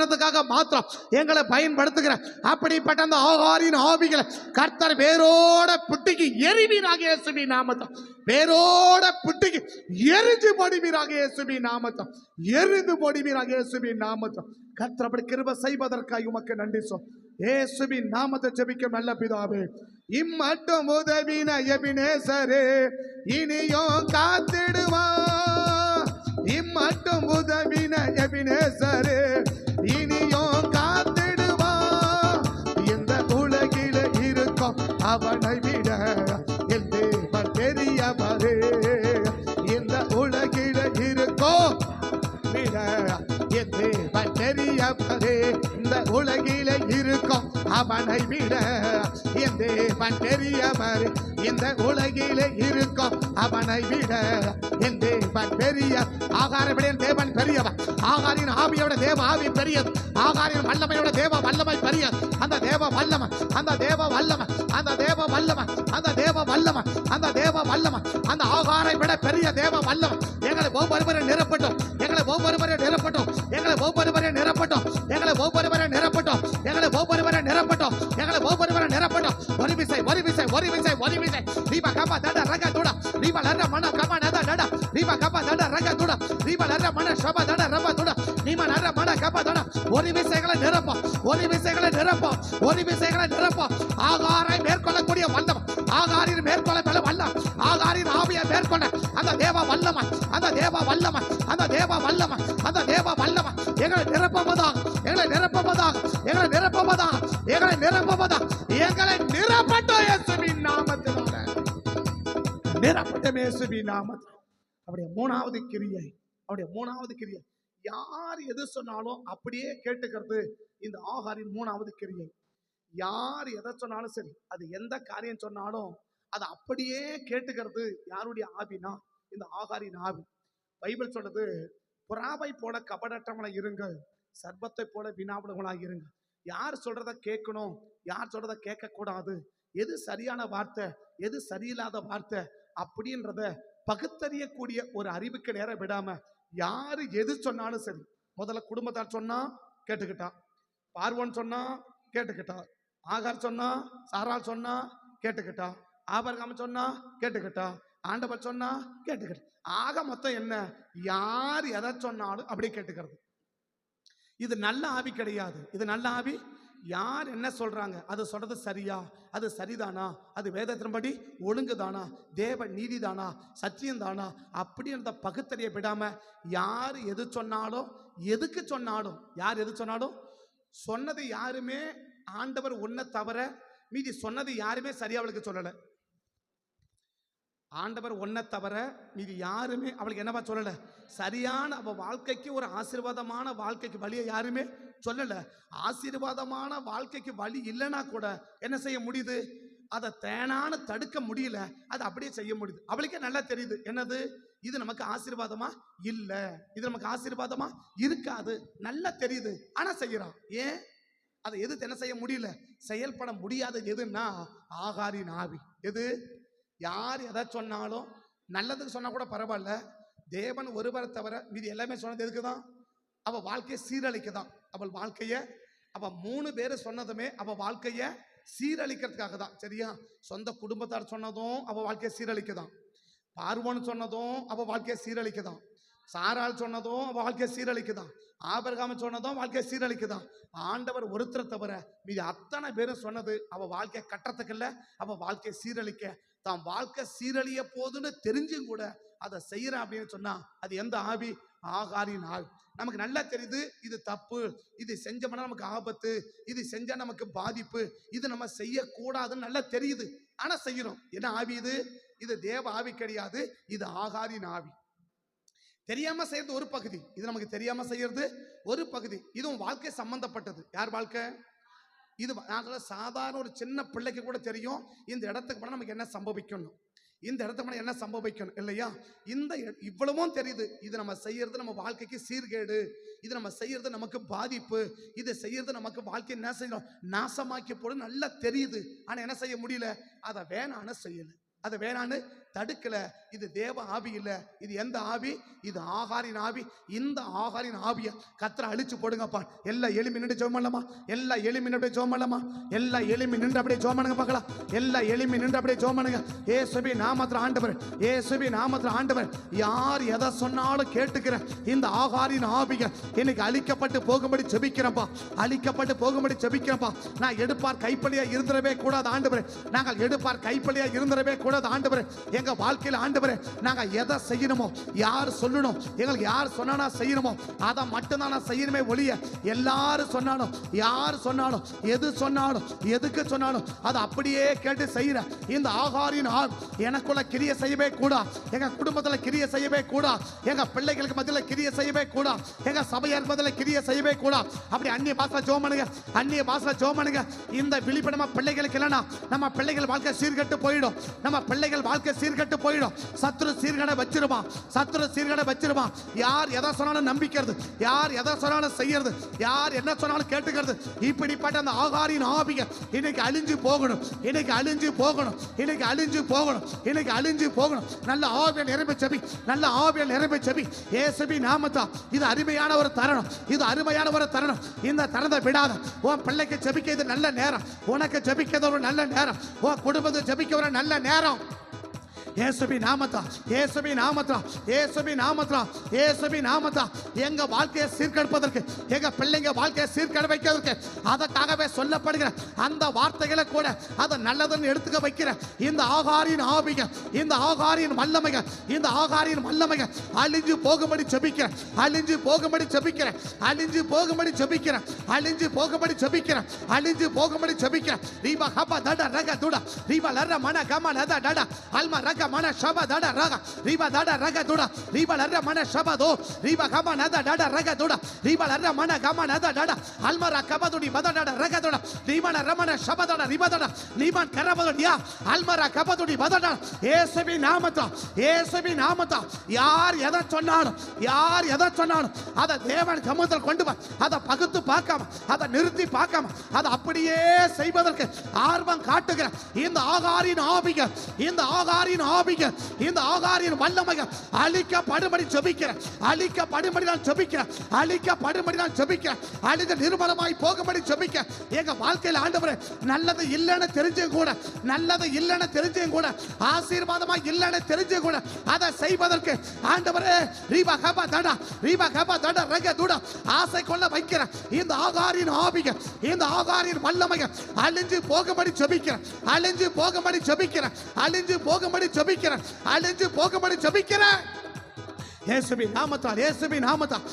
மாத்திரம் எங்களை பயன்படுத்துகிற அப்படிப்பட்ட அந்த ஆகாரின் ஆவிகளை கர்த்தர் வேரோட புட்டிக்கு எரிவீராக இயேசுவின் நாமத்தில், வேரோட புட்டிக்கு எரிஞ்சு போடுவீராக இயேசுவின் நாமத்தில், எரிந்து போடுவீராக இயேசுவின் நாமத்தில். கர்த்தர் அப்படி கிருபை செய்வதற்காக உமக்கு நன்றி சொல். இயேசுவின் நாமத்தை ஜெபிக்கும் நல்ல பிதாவே. இம்மட்டும் உதவின எபினேசரே இனியும் காத்திடுவா, இம்மட்டும் உதவின எபினேசரே இனியும் காத்திடுவா. இந்த உலகில இருக்கும் அவனை விட என் தேவன் பெரியவரே, இந்த உலகில இருக்கும் விட என் தேவன் பெரியவரே, இந்த உலகில இருக்கும் அவனை விட என் தேவன் பெரியவர், இந்த உலகில இருக்கும் அவனை விட என் தேவன் பெரிய. ஆகாரப்படியின் தேவன் பெரியவர், ஆகாரின் ஆவியோட தேவ ஆவி பெரியது, ஆகாரின் வல்லமையோட தேவ வல்லமை பெரியது. அந்த தேவ வல்லமை, அந்த தேவ வல்லமை, அந்த தேவ வல்லமை, அந்த தேவ வல்லமை, அந்த தேவ வல்லமை, அந்த ஆகாரை விட பெரிய தேவ வல்லமை எங்களை ஒவ்வொருவரை நிரப்பட்டும், எங்களை ஒவ்வொருவரை நிரப்பட்டும், எங்களை ஒவ்வொருவரை நிரப்பட்டும், எங்களை ஒவ்வொருவரை நிரப்பட்டும், எங்களை ஒவ்வொருவரை நிரப்பட்டும், எங்களை ஒவ்வொருவரை நிரப்பட்டும். ஒரு விசை ஒரு விசை ஒரு விசை ஒரு விசை ரீபா கபா தட ரக துட ரீபா லர மன கபா நத டட ரீபா கபா தட ரக துட ரீபா லர மன ஷபா தட ரபா துட நீமா நர மன கபா தட. ஒரு விசைகளை நிரப்ப, ஒரு விசைகளை நிரப்ப, ஒரு விசைகளை நிரப்ப. ஆகாரை மேற்கொள்ளக்கூடிய வல்லமை, ஆகாரின் மேற்கொள்ள வல்லம், ஆகாரின் ஆவியை மேற்கொள்ள அந்த தேவ வல்லமை, அந்த தேவ வல்லமை, அந்த தேவ வல்லமை, அந்த தேவ வல்லமை எங்களை நிரப்பவதாக, எங்களை நிரப்பவதாக, எங்களை நிரப்பவதாக, எங்களை நிரப்பவதாக, எங்களை நிரப்பட்டும் இயேசுவின் நாமத்தினால, நிரப்பட்டும் இயேசுவின் நாமத்தினால. அவருடைய மூணாவது கிரியை, அவருடைய மூணாவது கிரியை யார் எது சொன்னாலும் அப்படியே கேட்டுக்கிறது. இந்த ஆகாரின் மூணாவது கிரியை, யார் எதை சொன்னாலும் சரி, அது எந்த காரியம் சொன்னாலும் அதை அப்படியே கேட்டுக்கிறது. யாருடைய ஆவினா இந்த ஆகாரின் ஆவி. பைபிள் சொல்றது, புறாவை போல கபடற்றவங்களா இருங்க, சர்பத்தை போல வினாவிடங்களா இருங்க. யார் சொல்றத கேட்கணும், யார் சொல்றத கேட்க கூடாது, எது சரியான வார்த்தை, எது சரியில்லாத வார்த்தை அப்படின்றத பகுத்தறியக்கூடிய ஒரு அறிவுக்கு நேரம் விடாம யாரு எது சொன்னாலும் சரி, முதல்ல குடும்பத்தார் சொன்னா கேட்டுக்கிட்டா, பார்வன் சொன்னா கேட்டுக்கிட்டா, ஆகார் சொன்னா, சாரால் சொன்னா கேட்டுக்கிட்டா, ஆபரகாம் சொன்னா கேட்டுக்கிட்டா, ஆண்டவர் சொன்னா கேட்டுக்கிட்டா. ஆக மொத்தம் என்ன, யார் எதை சொன்னாலும் அப்படியே கேட்டுக்கிறது. இது நல்ல ஆவி கிடையாது, இது நல்ல ஆவி யார் என்ன சொல்றாங்க, அது சொல்றது சரியா, அது சரிதானா, அது வேதத்தின்படி ஒழுங்குதானா, தேவ நீதிதானா, சத்தியம்தானா அப்படின்றத பகுத்தறிய விடாம யார் எது சொன்னாலும், எதுக்கு சொன்னாலும், யார் எது சொன்னாலும் சொன்னது யாருமே ஆண்டவர் ஒன்ன தவிர மீதி சொன்னது யாருமே சரியா அவளுக்கு சொல்லல. ஆண்டவர் ஒன்ன தவிர மீதி யாருமே அவளுக்கு என்னவா சொல்லல, சரியான அவ வாழ்க்கைக்கு ஒரு ஆசீர்வாதமான வாழ்க்கைக்கு வழியை யாருமே சொல்லல. ஆசீர்வாதமான வாழ்க்கைக்கு வழி இல்லைன்னா கூட என்ன செய்ய முடியுது, அதை தேனான தடுக்க முடியல, அதை அப்படியே செய்ய முடியுது. அவளுக்கே நல்லா தெரியுது, என்னது இது நமக்கு ஆசீர்வாதமா இல்ல, இது நமக்கு ஆசீர்வாதமா இருக்காது, நல்லா தெரியுது. ஆனா செய்யறான். ஏன் அதை எது என்ன செய்ய முடியல, செயல்பட முடியாத எதுன்னா ஆகாரின் ஆவி. எது, யார் எதை சொன்னாலும் நல்லதுக்கு சொன்னா கூட பரவாயில்ல, தேவன் ஒருவரை தவிர மீதி எல்லாமே சொன்னது எதுக்குதான், அவ வாழ்க்கையை சீரழிக்கதான். அவள் வாழ்க்கைய அவ 3 பேரு சொன்னதுமே அவ வாழ்க்கைய சீரழிக்கிறதுக்காக தான். சரியா, சொந்த குடும்பத்தார் சொன்னதும் அவ வாழ்க்கையை சீரழிக்கதான், பார்வோன் சொன்னதும் அவ வாழ்க்கையை சீரழிக்கதான், சாராள் சொன்னதும் அவ வாழ்க்கையை சீரழிக்குதான், ஆபிரகாம் சொன்னதும் வாழ்க்கையை சீரழிக்குதான். ஆண்டவர் ஒருத்தரை தவிர மீது அத்தனை பேரும் சொன்னது அவ வாழ்க்கையை கட்டத்துக்கு இல்ல, அவ வாழ்க்கையை சீரழிக்க. தான் வாழ்க்கை சீரழிய போதுன்னு தெரிஞ்சும் கூட அதை செய்யறேன் அப்படின்னு சொன்னா அது எந்த ஆவி, ஆகாரின் ஆவி. நமக்கு நல்லா தெரியுது இது தப்பு, இது செஞ்சோம்னா நமக்கு ஆபத்து, இது செஞ்சா நமக்கு பாதிப்பு, இது நம்ம செய்யக்கூடாதுன்னு நல்லா தெரியுது, ஆனா செய்யறோம். என்ன ஆவி இது, இது தேவ ஆவி கிடையாது, இது ஆகாரின் ஆவி. தெரியாம செய்யறது ஒரு பகுதி, இது நமக்கு தெரியாம செய்யறது ஒரு பகுதி. இதுவும் வாழ்க்கை சம்பந்தப்பட்டது. யார் வாழ்க்கை, இது சாதாரண ஒரு சின்ன பிள்ளைக்கு கூட தெரியும் இந்த இடத்துக்கு போனா நமக்கு என்ன சம்பவிக்கணும், இந்த இடத்துக்கு போனா என்ன சம்பவிக்கணும் இல்லையா. இந்த இவ்வளவும் தெரியுது, இது நம்ம செய்யறது நம்ம வாழ்க்கைக்கு சீர்கேடு, இது நம்ம செய்யறது நமக்கு பாதிப்பு, இது செய்யறது நமக்கு வாழ்க்கை என்ன செய்யணும் நாசமாக்கி போடு நல்லா தெரியுது. ஆனா என்ன செய்ய முடியல, அதை வேணான்னு செய்யல, அதை வேணான்னு தடுக்கல. இது தேவ ஆவி இல்ல, இது எந்த ஆவி, இது ஆகாரின் ஆவி. இந்த ஆகாரின் ஆவிய கர்த்தரை அழிச்சு போடுங்கப்பா. எல்லாம் எளிமை நின்று ஜெபம் பண்ணலாமா, எல்லாம் எளிமை நின்று ஜெபம் பண்ணலாமா, எல்லாம் எளிமை நின்று அப்படியே ஜெபம் பண்ணுங்க பார்க்கலாம். எல்லாம் எளிமை நின்று அப்படியே ஜெபம் பண்ணுங்க. இயேசுவின் நாமத்தில் ஆண்டவர், இயேசுவின் நாமத்தில் ஆண்டவர், யார் எதை சொன்னாலும் கேட்டுக்கிற இந்த ஆகாரின் ஆவிய இன்னைக்கு அழிக்கப்பட்டு போகும்படி ஜெபிக்கிறப்பா, அழிக்கப்பட்டு போகும்படி ஜெபிக்கிறப்பா. நான் எடுப்பார் கைப்பலியா இருந்துடவே கூடாது ஆண்டவரே, நாங்கள் எடுப்பார் கைப்பலியா இருந்துடவே கூடாது ஆண்டவரே. எங்க வாழ்க்கையில் ஆண்டவரே நாங்க எதை செய்யணுமோ, யார் சொல்லணும், எங்களுக்கு யார் சொன்னா செய்யணுமோ அதை மட்டும்தான் நான் செய்யணுமே ஒழிய எல்லாரும் சொன்னாலும், யார் சொன்னாலும், எது சொன்னாலும், எதுக்கு சொன்னாலும் அதை அப்படியே கேட்டு செய்யற இந்த ஆகாரின் எனக்குள்ள கிரியை செய்யவே கூடா, எங்க குடும்பத்துல கிரியை செய்யவே கூடா, எங்க பிள்ளைகளுக்கு மத்தியில் கிரியை செய்யவே கூடா, எங்க சபையார் மத்தியில் கிரியை செய்யவே கூடா. அப்படி அந்நிய பாசல ஜெபம் பண்ணுங்க, அந்நிய பாசல ஜெபம் பண்ணுங்க. இந்த விழிப்புணர்வு பிள்ளைகளுக்கு இல்லைன்னா நம்ம பிள்ளைகள் வாழ்க்கை சீர்கட்டு போயிடும், நம்ம பிள்ளைகள் வாழ்க்கை சீர்கட்டு போயிடும். சத்துரு சீர்கடை வச்சிருவான், சத்துரு சீர்கடை வச்சிருவான். யார் எதை சொன்னாலும் நம்பிக்கிறது, யார் எதை சொன்னாலும் செய்யறது, யார் என்ன சொன்னாலும் கேட்டுக்கிறது. இப்படிப்பட்ட அந்த ஆகாரின் ஆவிய இன்னைக்கு அழிஞ்சு போகணும், இன்னைக்கு அழிஞ்சு போகணும், இன்னைக்கு அழிஞ்சு போகணும், இன்னைக்கு அழிஞ்சு போகணும். நல்ல ஆவியை நிரம்பி செபி, நல்ல ஆவியை நிரம்பி செபி. இயேசுவின் நாமத்தா இது அருமையான ஒரு தருணம், இது அருமையான ஒரு தருணம். இந்த தருணத்தை விடாத. உன் பிள்ளைக்கு ஜெபிக்க இது நல்ல நேரம், உனக்கு ஜெபிக்கிறது ஒரு நல்ல நேரம், உன் குடும்பத்தை ஜெபிக்க ஒரு நல்ல நேரம். இயேசுவின் நாமத்தா, இயேசுவின் நாமத்தா, இயேசுவின் நாமத்தா, இயேசுவின் நாமத்தா. எங்க வாழ்க்கையை சீர்கெடுப்பதற்கு, எங்க பிள்ளைங்க வாழ்க்கையை சீர்கெட வைக்கிறதுக்கு அதற்காகவே சொல்லப்படுகிற அந்த வார்த்தைகளை கூட அதை நல்லதுன்னு எடுத்துக்க வைக்கிற இந்த ஆகாரின் ஆவிக, இந்த ஆகாரின் வல்லமைக, இந்த ஆகாரின் வல்லமைக அழிஞ்சு போகும்படி ஜெபிக்கிற, அழிஞ்சு போகும்படி ஜெபிக்கிற, அழிஞ்சு போகும்படி ஜெபிக்கிற, அழிஞ்சு போகும்படி ஜெபிக்கிற, அழிஞ்சு போகும்படி ஜெபிக்கிற. ரீபா ஹபா தட ரக துட, ரீபா லர மன கம லத டட அல்மா ரக மன ஷப தட ரக, ரீபா தட ரக துட, ரீபா லர மன ஷப தோ, ரீபா கம நத டட ரக துட, ரீபா லர மன கம நத டட அல்மா ர கப துடி மத டட ரக துட, ரீபா ர மன ஷப தட ரீபா தட நீமான் கரபதுடியா அல்மா ர கப துடி மத டட. இயேசுவின் நாமத்தா, இயேசுவின் நாமத்தா. யார் எதை சொன்னாலும், யார் எதை சொன்னாலும் அதை தேவன் சமூகத்தில் கொண்டு வா. அதை பகுத்து பார்க்காம, அதை நிறுத்தி பார்க்காம, அதை அப்படியே செய்வதற்கு ஆர்வம் காட்டுகிற இந்த ஆகாரின் ஆவிக, இந்த ஆகாரின் ஆவிகள் இந்த ஆகாரின் வல்லமைகள் அழிக்கப்படும்படி ஜெபிக்கிறேன். அழிக்கப்படும்படி நான் ஜெபிக்கிறேன். அழிக்கப்படும்படி நான் ஜெபிக்கிறேன். அழிந்து நிர்மலமாய் போகும்படி ஜெபிக்கிறேன். எங்க வாழ்க்கையில் ஆண்டவரே நல்லது இல்லைன்னு தெரிஞ்சும் கூட, நல்லது இல்லைன்னு தெரிஞ்சும் கூட, ஆசீர்வாதமா இல்லைன்னு தெரிஞ்சும் கூட அதை செய்வதற்கு ஆண்டவரே ரீபா கபா தடா ரீபா கபா தடா ரக துடா ஆசை கொள்ள வைக்கிறேன். இந்த ஆகாரின் ஆவிகள் இந்த ஆகாரின் வல்லமைகள் அழிஞ்சு போகும்படி ஜெபிக்கிறேன். அழிஞ்சு போகும்படி ஜெபிக்கிறேன். அழிஞ்சு போகும்படி ஜெபிக்கிறேன். அழிஞ்சு போகும்படி ஜெபிக்கிறேன். இயேசுவின் நாமத்தால், இயேசுவின் நாமத்தால்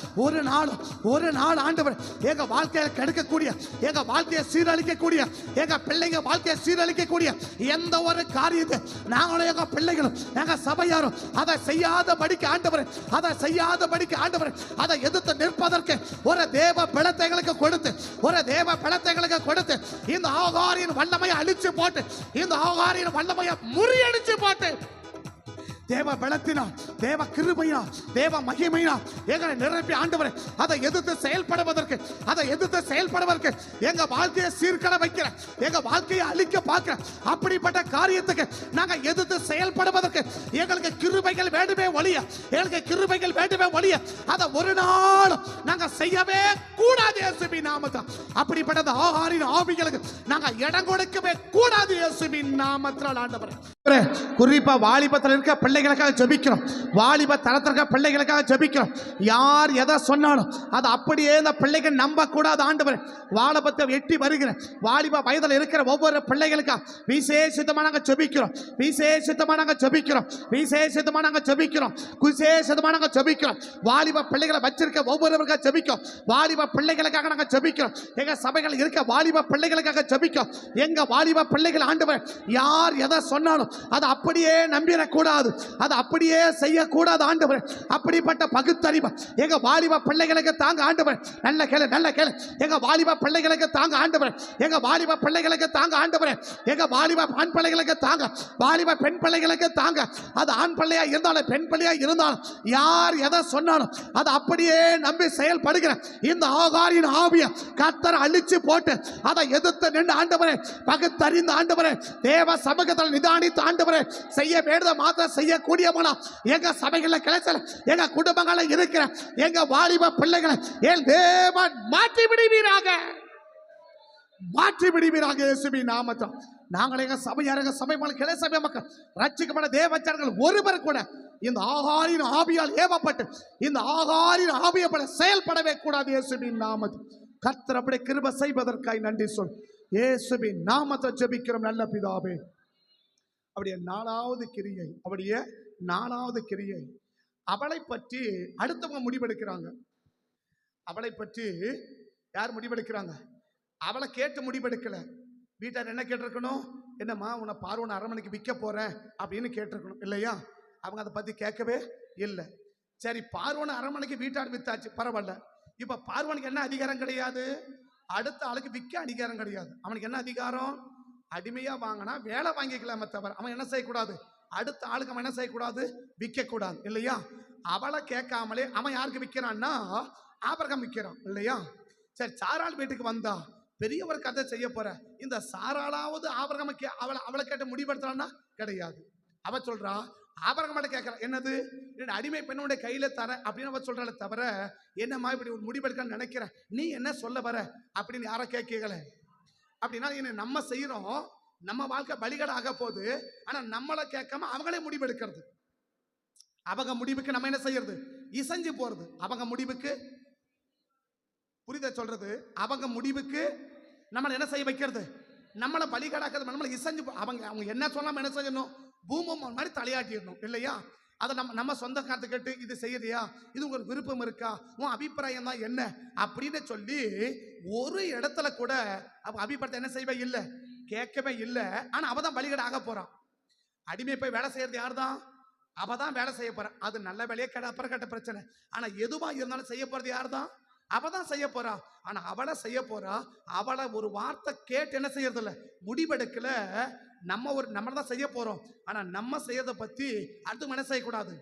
ஒரு நாள் ஆண்டவர் எங்க வாழ்க்கையை கெடுக்கக்கூடிய, எங்க வாழ்க்கையை சீரழிக்கக்கூடிய, எங்க பிள்ளைங்க வாழ்க்கையை சீரழிக்கக்கூடிய எந்த ஒரு காரியத்தை நாங்களும் எங்க பிள்ளைகளும் எங்க சபையாரும் அதை செய்யாதபடிக்கு ஆண்டவர், அதை செய்யாதபடிக்கு ஆண்டவர், அதை எதிர்த்து நிற்பதற்கு ஒரு தேவ பலத்தைகளுக்கு கொடுத்து, ஒரு தேவ பலத்தைகளுக்கு கொடுத்து இந்த ஆகாரின் வல்லமையை அழிச்சு போட்டு, இந்த ஆகாரின் வல்லமையை முறியடிச்சு போட்டு தேவ பலத்தினால், தேவ கிருபையினால், தேவ மகிமையினால் எங்களை நிரப்பி ஆண்டவரே அதை எதிர்த்து செயல்படுவதற்கு, அதை எதிர்த்து செயல்படுவதற்கு எங்க வாழ்க்கையை சீர்கட வைக்கிற, எங்க வாழ்க்கையை அழிக்க பார்க்கிற அப்படிப்பட்ட காரியத்துக்கு நாங்க எதிர்த்து செயல்படுவதற்கு எங்களுக்கு கிருபைகள் வேண்டுமே ஒழிய, எங்களுக்கு கிருபைகள் வேண்டுமே ஒழிய அதை ஒரு நாள் நாங்க செய்யவே கூடாது. இயேசுவின் நாமத்தால் அப்படிப்பட்ட ஆகாரின் ஆவிகளுக்கு நாங்க இடம் கொடுக்கவே கூடாது. இயேசுவின் நாமத்தால் ஆண்டவரே குறிப்பா வாலிபத்தில் இருக்க பிள்ளைகளுக்காக ஜெபிக்கிறோம். வாலிப தரத்திற்க பிள்ளைகளுக்காக ஜெபிக்கிறோம். யார் எதை சொன்னாலும் அதை அப்படியே இந்த பிள்ளைகள் நம்ப கூடாது. ஆண்டவர் வாலிபத்தை எட்டி வருகிற வாலிப வயதில் இருக்கிற ஒவ்வொரு பிள்ளைகளுக்காக விசேஷித்தமாக ஜெபிக்கிறோம். விசேஷித்தமாக ஜெபிக்கிறோம். விசேஷித்தமாக ஜெபிக்கிறோம். விசேஷித்தமாக ஜெபிக்கிறோம். வாலிப பிள்ளைகளை வச்சிருக்க ஒவ்வொருவருக்காக ஜெபிக்கிறோம். வாலிப பிள்ளைகளுக்காக நாங்கள் ஜெபிக்கிறோம். எங்க சபைகள் இருக்க வாலிப பிள்ளைகளுக்காக ஜெபிக்கிறோம். எங்க வாலிப பிள்ளைகள் ஆண்டவர் யார் எதை சொன்னாலும் அதை அப்படியே நம்பிடக்கூடாது, அதை அப்படியே செய்யக்கூடாது. ஆண்டவர் அப்படிப்பட்ட பகுத்தறிவு எங்க வாலிப பிள்ளைகளுக்கு தாங்க. ஆண்டவர் நல்ல கேளு, நல்ல கேளு. எங்க வாலிப பிள்ளைகளுக்கு தாங்க ஆண்டவர். எங்க வாலிப பிள்ளைகளுக்கு தாங்க ஆண்டவர். எங்க வாலிப ஆண் பிள்ளைகளுக்கு தாங்க. வாலிப பெண் பிள்ளைகளுக்கு தாங்க. அது ஆண் பிள்ளையா இருந்தாலும் பெண் பிள்ளையா இருந்தாலும் யார் எதை சொன்னாலும் அதை அப்படியே நம்பி செயல்படுகிற இந்த ஆகாரின் ஆவியை கர்த்தர் அழிச்சு போட்டு அதை எதிர்த்து நின்று ஆண்டவரே பகுத்தறிந்த ஆண்டவரே தேவ சமூகத்தில் நிதானித்து ஆண்டவரே செய்ய வேண்டிய மாத்திரம் செய்யக்கூடியவனா எங்க சபைகளில் கிளைச்சல எங்க குடும்பங்களில் இருக்கிற எங்க வாலிப பிள்ளைகளை என் தேவன் மாற்றி விடுவீராக, மாற்றி விடுவீராக. இயேசுவின் நாமத்தில் நாங்கள் எங்க சபையாரங்க சபை கிளை சபை மக்கள் ரட்சிக்கப்பட்ட தேவச்சர்கள் ஒருவர் கூட இந்த ஆகாரின் ஆவியால் ஏவப்பட்டு இந்த ஆகாரின் ஆவியப்பட செயல்படவே கூடாது. இயேசுவின் நாமத்தில் கர்த்தர் அப்படி கிருபை செய்வதற்காய் நன்றி சொல். இயேசுவின் நாமத்தை ஜெபிக்கிறோம் நல்ல பிதாவே. அப்படியே நாலாவது கிரியை, அப்படியே நாலாவது கிரியை, அவளை பற்றி அடுத்தவங்க முடிவெடுக்கிறாங்க. அவளை பற்றி யார் முடிவெடுக்கிறாங்க? அவளை கேட்டு முடிவெடுக்கல. வீட்டார் என்ன கேட்டிருக்கணும்? என்னம்மா உன்னை பார்வன் அரண்மனைக்கு விற்க போறேன் அப்படின்னு கேட்டிருக்கணும் இல்லையா? அவங்க அதை பத்தி கேட்கவே இல்லை. சரி, பார்வன் அரண்மனைக்கு வீட்டார் வித்தாச்சு, பரவாயில்ல. இப்ப பார்வனுக்கு என்ன அதிகாரம் கிடையாது? அடுத்த ஆளுக்கு விற்க அதிகாரம் கிடையாது. அவனுக்கு என்ன அதிகாரம்? அடிமையா வாங்கினா வேலை வாங்கிக்கலாமே தவிர அவன் என்ன செய்யக்கூடாது? அடுத்த ஆளுக்கு அவன் என்ன செய்யக்கூடாது? விற்க கூடாது இல்லையா? அவளை கேட்காமலே அவன் யாருக்கு விற்கிறான்னா ஆபிரகாம் விற்கிறான் இல்லையா? சரி, சாராள் வீட்டுக்கு வந்தா பெரியவர் கதை செய்ய போற, இந்த சாராளாவது ஆபிரகாம் அவளை கேட்ட முடிவெடுத்தான்னா கிடையாது. அவ சொல்றா ஆபிரகாம் கேட்கற என்னது, அடிமை பெண்ணுடைய கையில தர அப்படின்னு அவ சொல்றாளே தவிர என்னம்மா இப்படி ஒரு முடிவெடுக்க நினைக்கிற, நீ என்ன சொல்ல வர அப்படின்னு யாரை கேட்கல. அப்படின்னா என்ன நம்ம செய்யறோம்? நம்ம வாழ்க்கை பலிகடை ஆக போகுது. ஆனா நம்மளை கேட்காம அவங்களே முடிவெடுக்கிறது. அவங்க முடிவுக்கு நம்ம என்ன செய்யறது? இசைஞ்சு போறது. அவங்க முடிவுக்கு, புரியுத சொல்றது? அவங்க முடிவுக்கு நம்மளை என்ன செய்ய வைக்கிறது? நம்மளை பலிகடாக்கிறது. நம்மளை இசைஞ்சு அவங்க என்ன சொல்லாம என்ன செய்யணும்? பூமம் மாதிரி தலையாட்டிடணும் இல்லையா? அதை நம்ம சொந்த காத்து கேட்டு இது செய்யறியா, இது உங்களுக்கு விருப்பம் இருக்கா, உன் அபிப்பிராயம் தான் என்ன அப்படின்னு சொல்லி ஒரு இடத்துல கூட அவ அபிப்பிராயத்தை என்ன செய்வே இல்லை, கேட்கவே இல்லை. ஆனா அவ தான் பலிகடை ஆக போறான். அடிமை போய் வேலை செய்யறது யார் தான்? அவ தான் வேலை செய்ய போறா. அது நல்ல வேலையே அப்புறம் கட்ட பிரச்சனை. ஆனா எதுவா இருந்தாலும் செய்ய போறது யார் தான்? அவ தான் செய்ய போறா. ஆனா அவளை செய்ய போறா. அவளை ஒரு வார்த்தை கேட்டு என்ன செய்யறது இல்லை, முடிவெடுக்கல. நம்ம தான் செய்ய போறோம். ஆனா நம்ம செய்யறதை பத்தி அடுத்து என்ன செய்யக்கூடாது?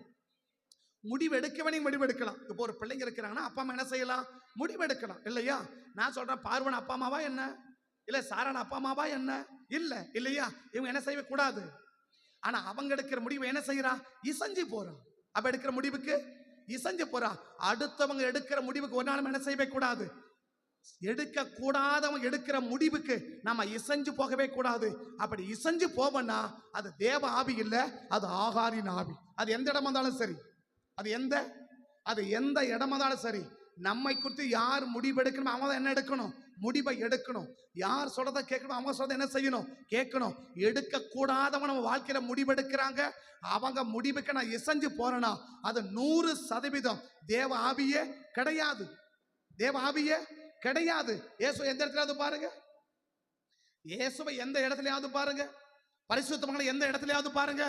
முடிவெடுக்கவே முடிவெடுக்கலாம். இப்போ ஒரு பிள்ளைங்க இருக்கிறாங்கன்னா அப்பா அம்மா என்ன செய்யலாம்? முடிவெடுக்கலாம் இல்லையா? நான் சொல்றேன், பார்வன் அப்பா அம்மாவா என்ன, இல்ல சாரான அப்பா அம்மாவா என்ன, இல்ல இல்லையா? இவங்க என்ன செய்ய கூடாது? ஆனா அவங்க எடுக்கிற முடிவு என்ன செய்யறான்? இசைஞ்சு போறான். அப்ப எடுக்கிற முடிவுக்கு இசைஞ்சு போறான். அடுத்தவங்க எடுக்கிற முடிவுக்கு ஒரு நாளும் என்ன செய்யவே கூடாது. எடுக்க கூடாதவங்க எடுக்கிற முடிவுக்கு நம்ம இசைஞ்சு போகவே கூடாது. அப்படி இசைஞ்சு போவனா அது தேவ ஆவி இல்ல, அது ஆகாரின் ஆவி. அது எந்த இடமா இருந்தாலும் சரி, அது எந்த இடமா இருந்தாலும் சரி, நம்மை குறித்து யார் முடிவெடுக்கணும் அவங்க என்ன எடுக்கணும், முடிவை எடுக்கணும். யார் சொல்றதை கேட்கணும், அவங்க சொல்றதை என்ன செய்யணும், கேட்கணும். எடுக்க கூடாதவங்க நம்ம வாழ்க்கையில முடிவெடுக்கிறாங்க, அவங்க முடிவுக்கு நான் இசைஞ்சு போறேன்னா அது 100% தேவ ஆவியே கிடையாது. தேவ ஆவியே கிடையாது. இயேசு எந்த இடத்துலயாவது பாருங்க, இயேசுவை எந்த இடத்துலயாவது பாருங்க, பரிசுத்தமான எந்த இடத்துலயாவது பாருங்க,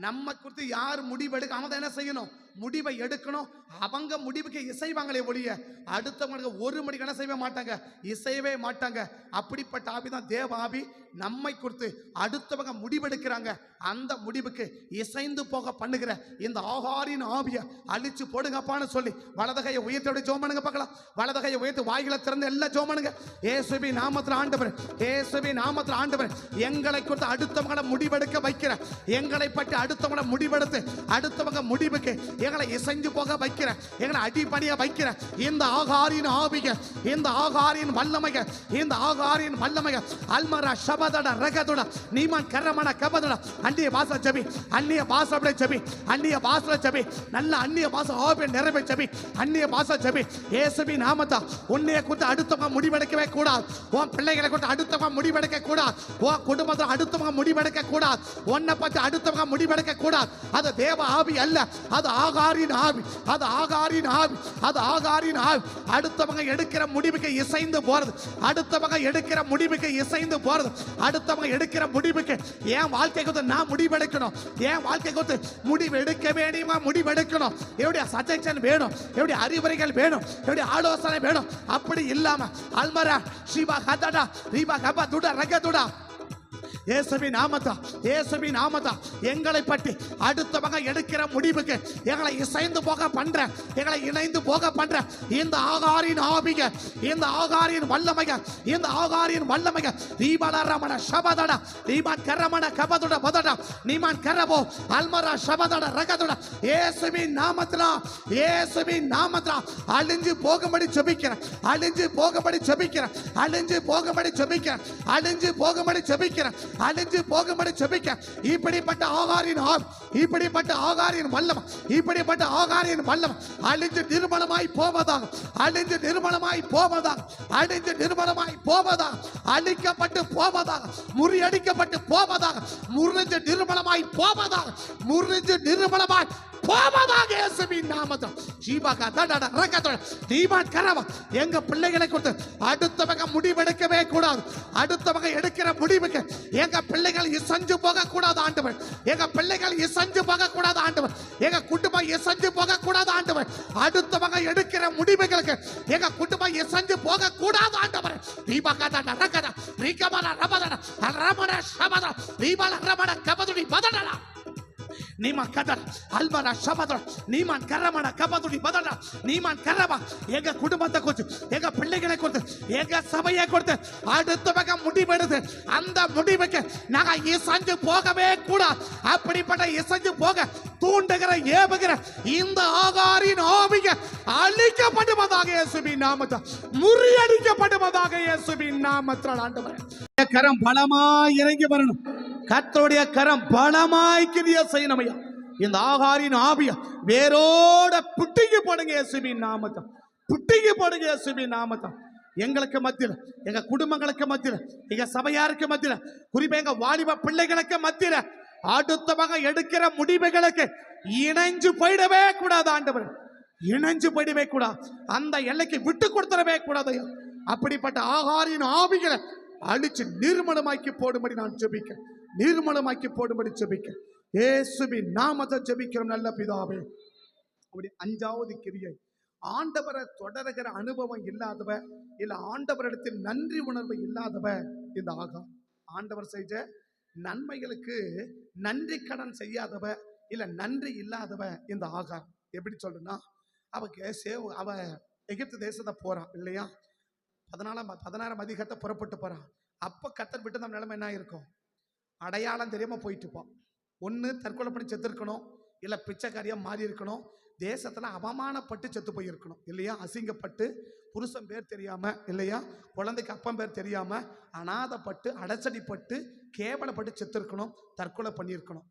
நம்ம குறித்து யார் முடிவெடுக்க அவங்க என்ன செய்யணும், முடிவை எடுக்கணும். அவங்க முடிவுக்கு இசைவாங்களே ஒழிய அடுத்தவங்களுக்கு ஒரு மணிக்கு என்ன செய்ய மாட்டாங்க, இசையவே மாட்டாங்க. அப்படிப்பட்ட ஆவி தான் தேவ ஆவி. நம்மை குறித்து அடுத்தவங்க முடிவெடுக்கிறாங்க, அந்த முடிவுக்கு இசைந்து போக பண்ணுகிற இந்த ஆகாரின் ஆவியை அழிச்சு போடுங்கப்பான்னு சொல்லி வலதகையை உயர்த்தி ஜோம் பண்ணுங்க பார்க்கலாம். வலதகையை உயர்த்தி வாய்களை திறந்து எல்லாம் ஜோம் பண்ணுங்க. இயேசுவின் நாமத்தில் ஆண்டவர், இயேசுவின் நாமத்தில் ஆண்டவர், எங்களை குறித்து அடுத்தவங்களை முடிவெடுக்க வைக்கிற, எங்களை பற்றி அடுத்தவங்களை முடிவெடுத்து அடுத்தவங்க முடிவுக்கு எங்களை இசைஞ்சு போக வைக்கிற, எங்களை அடிப்பணிய வைக்கிற இந்த ஆகாரின் ஆவிய, இந்த ஆகாரின் வல்லமைய, இந்த ஆகாரின் வல்லமைய அல்மரா ஷபதட ரகதுட நீமான் கரமன கபதுட அந்நிய பாச ஜெபி, அந்நிய பாச அப்படியே ஜெபி, அந்நிய பாசல ஜெபி, நல்ல அந்நிய பாச ஆவிய நிறைவே ஜெபி, அந்நிய பாச ஜெபி. இயேசுவின் நாமத்தா உன்னைய குறித்து அடுத்தவங்க முடிவெடுக்கவே கூடாது. உன் பிள்ளைகளை குறித்து அடுத்தவங்க முடிவெடுக்க கூடாது. உன் குடும்பத்தில் அடுத்தவங்க முடிவெடுக்க கூடாது. உன்னை பற்றி அடுத்தவங்க முடிவெடுக்க கூடாது. அது தேவ ஆவி அல்ல, அது ஆகாரின் ஆவி, அது ஆகாரின் ஆவி, அது ஆகாரின் ஆவி. அடுத்தவங்க எடுக்கிற முடிவுக்கு இசைந்து போறது, அடுத்தவங்க எடுக்கிற முடிவுக்கு இசைந்து போறது, அடுத்தவங்க எடுக்கிற முடிவுக்கு என் வாழ்க்கை கொடுத்து நான் முடிவெடுக்கணும், என் வாழ்க்கை கொடுத்து முடிவு எடுக்க வேண்டியமா முடிவெடுக்கணும். என்னுடைய சஜஷன் வேணும், என்னுடைய அறிவுரைகள் வேணும், என்னுடைய ஆலோசனை வேணும். அப்படி இல்லாம அல்மரா சிவா கதடா ரீபா கபா துடா ரகதுடா இயேசுவின் நாமத்தா, இயேசுவின் நாமத்தா எங்களை பற்றி அடுத்தவங்க எடுக்கிற முடிவுக்கு எங்களை இசைந்து போக பண்ற, எங்களை இணைந்து போக பண்ற இந்த ஆகாரின் ஆவிக, இந்த ஆகாரின் வல்லமைக, இந்த ஆகாரின் வல்லமைக தீபலரமன ஷபதட தீபான் கரமன கபதுட பதட நீமான் கரபோ அல்மரா ஷபதட ரகதுட இயேசுவின் நாமத்தினா, இயேசுவின் நாமத்தினா அழிஞ்சு போகும்படி ஜெபிக்கிறேன், அழிஞ்சு போகும்படி ஜெபிக்கிறேன், அழிஞ்சு போகும்படி ஜெபிக்கிறேன், அழிஞ்சு போகும்படி ஜெபிக்கிறேன், அழிஞ்சு போகும்படி ஜெபிக்க. இப்படிப்பட்ட ஆகாரின் ஆவி, இப்படிப்பட்ட ஆகாரின் வல்லமை, இப்படிப்பட்ட ஆகாரின் வல்லமை அழிஞ்சு நிர்மலமாய் போவதாக, அழிஞ்சு நிர்மலமாய் போவதாக, அழிஞ்சு நிர்மலமாய் போவதாக, அழிக்கப்பட்டு போவதாக, முறியடிக்கப்பட்டு போவதாக, முறிஞ்சு நிர்மலமாய் போவதாக, முறிஞ்சு நிர்மலமாய் போவதாக இயேசுவின் நாமத்தில் ஜீவக தடட ரகதட தீபான் கரவ. எங்க பிள்ளைகளை கொடுத்து அடுத்தவங்க முடிவெடுக்கவே கூடாது. அடுத்தவங்க எடுக்கிற முடிவுக்கு எங்க பிள்ளைகள் இசைஞ்சு போக கூடாது ஆண்டவர், எங்க பிள்ளைகள் இசைஞ்சு போக கூடாது ஆண்டவர், எங்க குடும்பம் இசைஞ்சு போக கூடாது ஆண்டவர். அடுத்தவங்க எடுக்கிற முடிவுகளுக்கு எங்க குடும்பம் இசைஞ்சு போக கூடாது ஆண்டவர். தீபக தடட ரகத ரீகமன ரபதட ரமன ஷபத தீபல ரமன கபதுடி பதடல நீமான் கதர் அல்மரா ஷபதர் நீமான் கரமன கபதுடி பதடா நீமான் கரபா. எங்க குடும்பத்தை கொடுத்து, எங்க பிள்ளைகளை கொடுத்து, எங்க சபையை கொடுத்து அடுத்தவங்க முடிவெடுத்து அந்த முடிவுக்கு நாங்க இசைஞ்சு போகவே கூடாது. அப்படிப்பட்ட இசைஞ்சு போக தூண்டுகிற ஏவுகிற இந்த ஆகாரின் ஆவிக அழிக்கப்படுவதாக இயேசுவின் நாமத்தில், முறியடிக்கப்படுவதாக இயேசுவின் நாமத்தில். ஆண்டவரே கரம் பலமாய் இறங்கி வரணும், கர்த்தருடைய கரம் பலமாய் கிரியை செய்யணும். இந்த ஆகாரின் ஆவிய வேரோட புட்டிக்கு போடுங்க இயேசுவின் நாமத்தில், புட்டிக்கு போடுங்க இயேசுவின் நாமத்தில். எங்களுக்கு மத்தியில், எங்க குடும்பங்களுக்கு மத்தியில், எங்க சபையாருக்கு மத்தியில், குறிப்பா எங்க வாலிப பிள்ளைகளுக்கு மத்தியில் அடுத்தவங்க எடுக்கிற முடிவுகளுக்கு இணைஞ்சு போயிடவே கூடாது ஆண்டவர், இணைஞ்சு போயிடவே கூடாது. அந்த எல்லைக்கு விட்டு கொடுத்துடவே கூடாது. அப்படிப்பட்ட ஆகாரின் ஆவிகளை அழிச்சு நிர்மலமாக்கி போடும்படி நான் ஜெபிக்க, நிர்மலமாக்கி போடும்படி ஜெபிக்க இயேசுவின் நாமத்தை ஜெபிக்கிறோம் நல்ல பிதாவே. அப்படி 5வது கிரியை, ஆண்டவரை தொடர்கிற அனுபவம் இல்லாதவ, இல்ல ஆண்டவரிடத்தில் நன்றி உணர்வு இல்லாதவ இந்த ஆகார். ஆண்டவர் செய்த நன்மைகளுக்கு நன்றி கடன் செய்யாதவ, இல்ல நன்றி இல்லாதவ இந்த ஆகார். எப்படி சொல்றேன்னா, அவ எகிப்து தேசத்தை போறான் இல்லையா, 16ஆம் அதிகாரத்தை புறப்பட்டு போறான். அப்ப கர்த்தர் விட்டு நம்ம நிலைமை என்ன இருக்கும், அடையாளம் தெரியாம போயிட்டு இருப்போம். ஒன்று தற்கொலை பண்ணி செத்து இருக்கணும், இல்லை பிச்சைக்காரியாக மாறி இருக்கணும், தேசத்தில் அவமானப்பட்டு செத்து போயிருக்கணும் இல்லையா, அசிங்கப்பட்டு புருஷன் பேர் தெரியாமல் இல்லையா, குழந்தைக்கு அப்பன் பேர் தெரியாமல் அனாதைப்பட்டு அடைச்சடிப்பட்டு கேவலப்பட்டு செத்து இருக்கணும், தற்கொலை பண்ணியிருக்கணும்.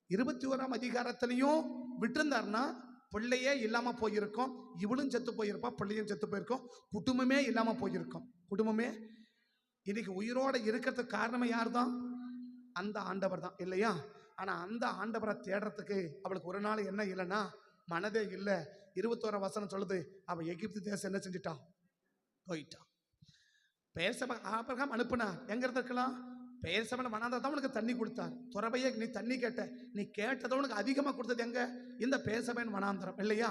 21ஆம் அதிகாரத்திலையும் விட்டுருந்தாருன்னா பிள்ளையே இல்லாமல் போயிருக்கோம், இவளும் செத்து போயிருப்பா, பிள்ளையும் செத்து போயிருக்கோம், குடும்பமே இல்லாமல் போயிருக்கோம். குடும்பமே இன்னைக்கு உயிரோடு இருக்கிறதுக்கு காரணமே யார் தான்? அந்த ஆண்டவர் தான் இல்லையா. ஆனால் அந்த ஆண்டவரை தேடுறதுக்கு அவளுக்கு ஒரு நாள் என்ன இல்லைன்னா மனதே இல்லை. 21ஆம் வசனம் சொல்லுது, அவள் எகிப்து தேசம் என்ன செஞ்சிட்டா? போயிட்டான். பேர்சபை ஆபிரகாம் அனுப்புனார், எங்க இருக்கலாம்? பேர்சபையில் மனாந்ததான் உனக்கு தண்ணி கொடுத்தார். துறவையே நீ தண்ணி கேட்ட, நீ கேட்டதை உனக்கு அதிகமாக கொடுத்தது எங்க? இந்த பேர்சபையின் மனாந்தரம் இல்லையா.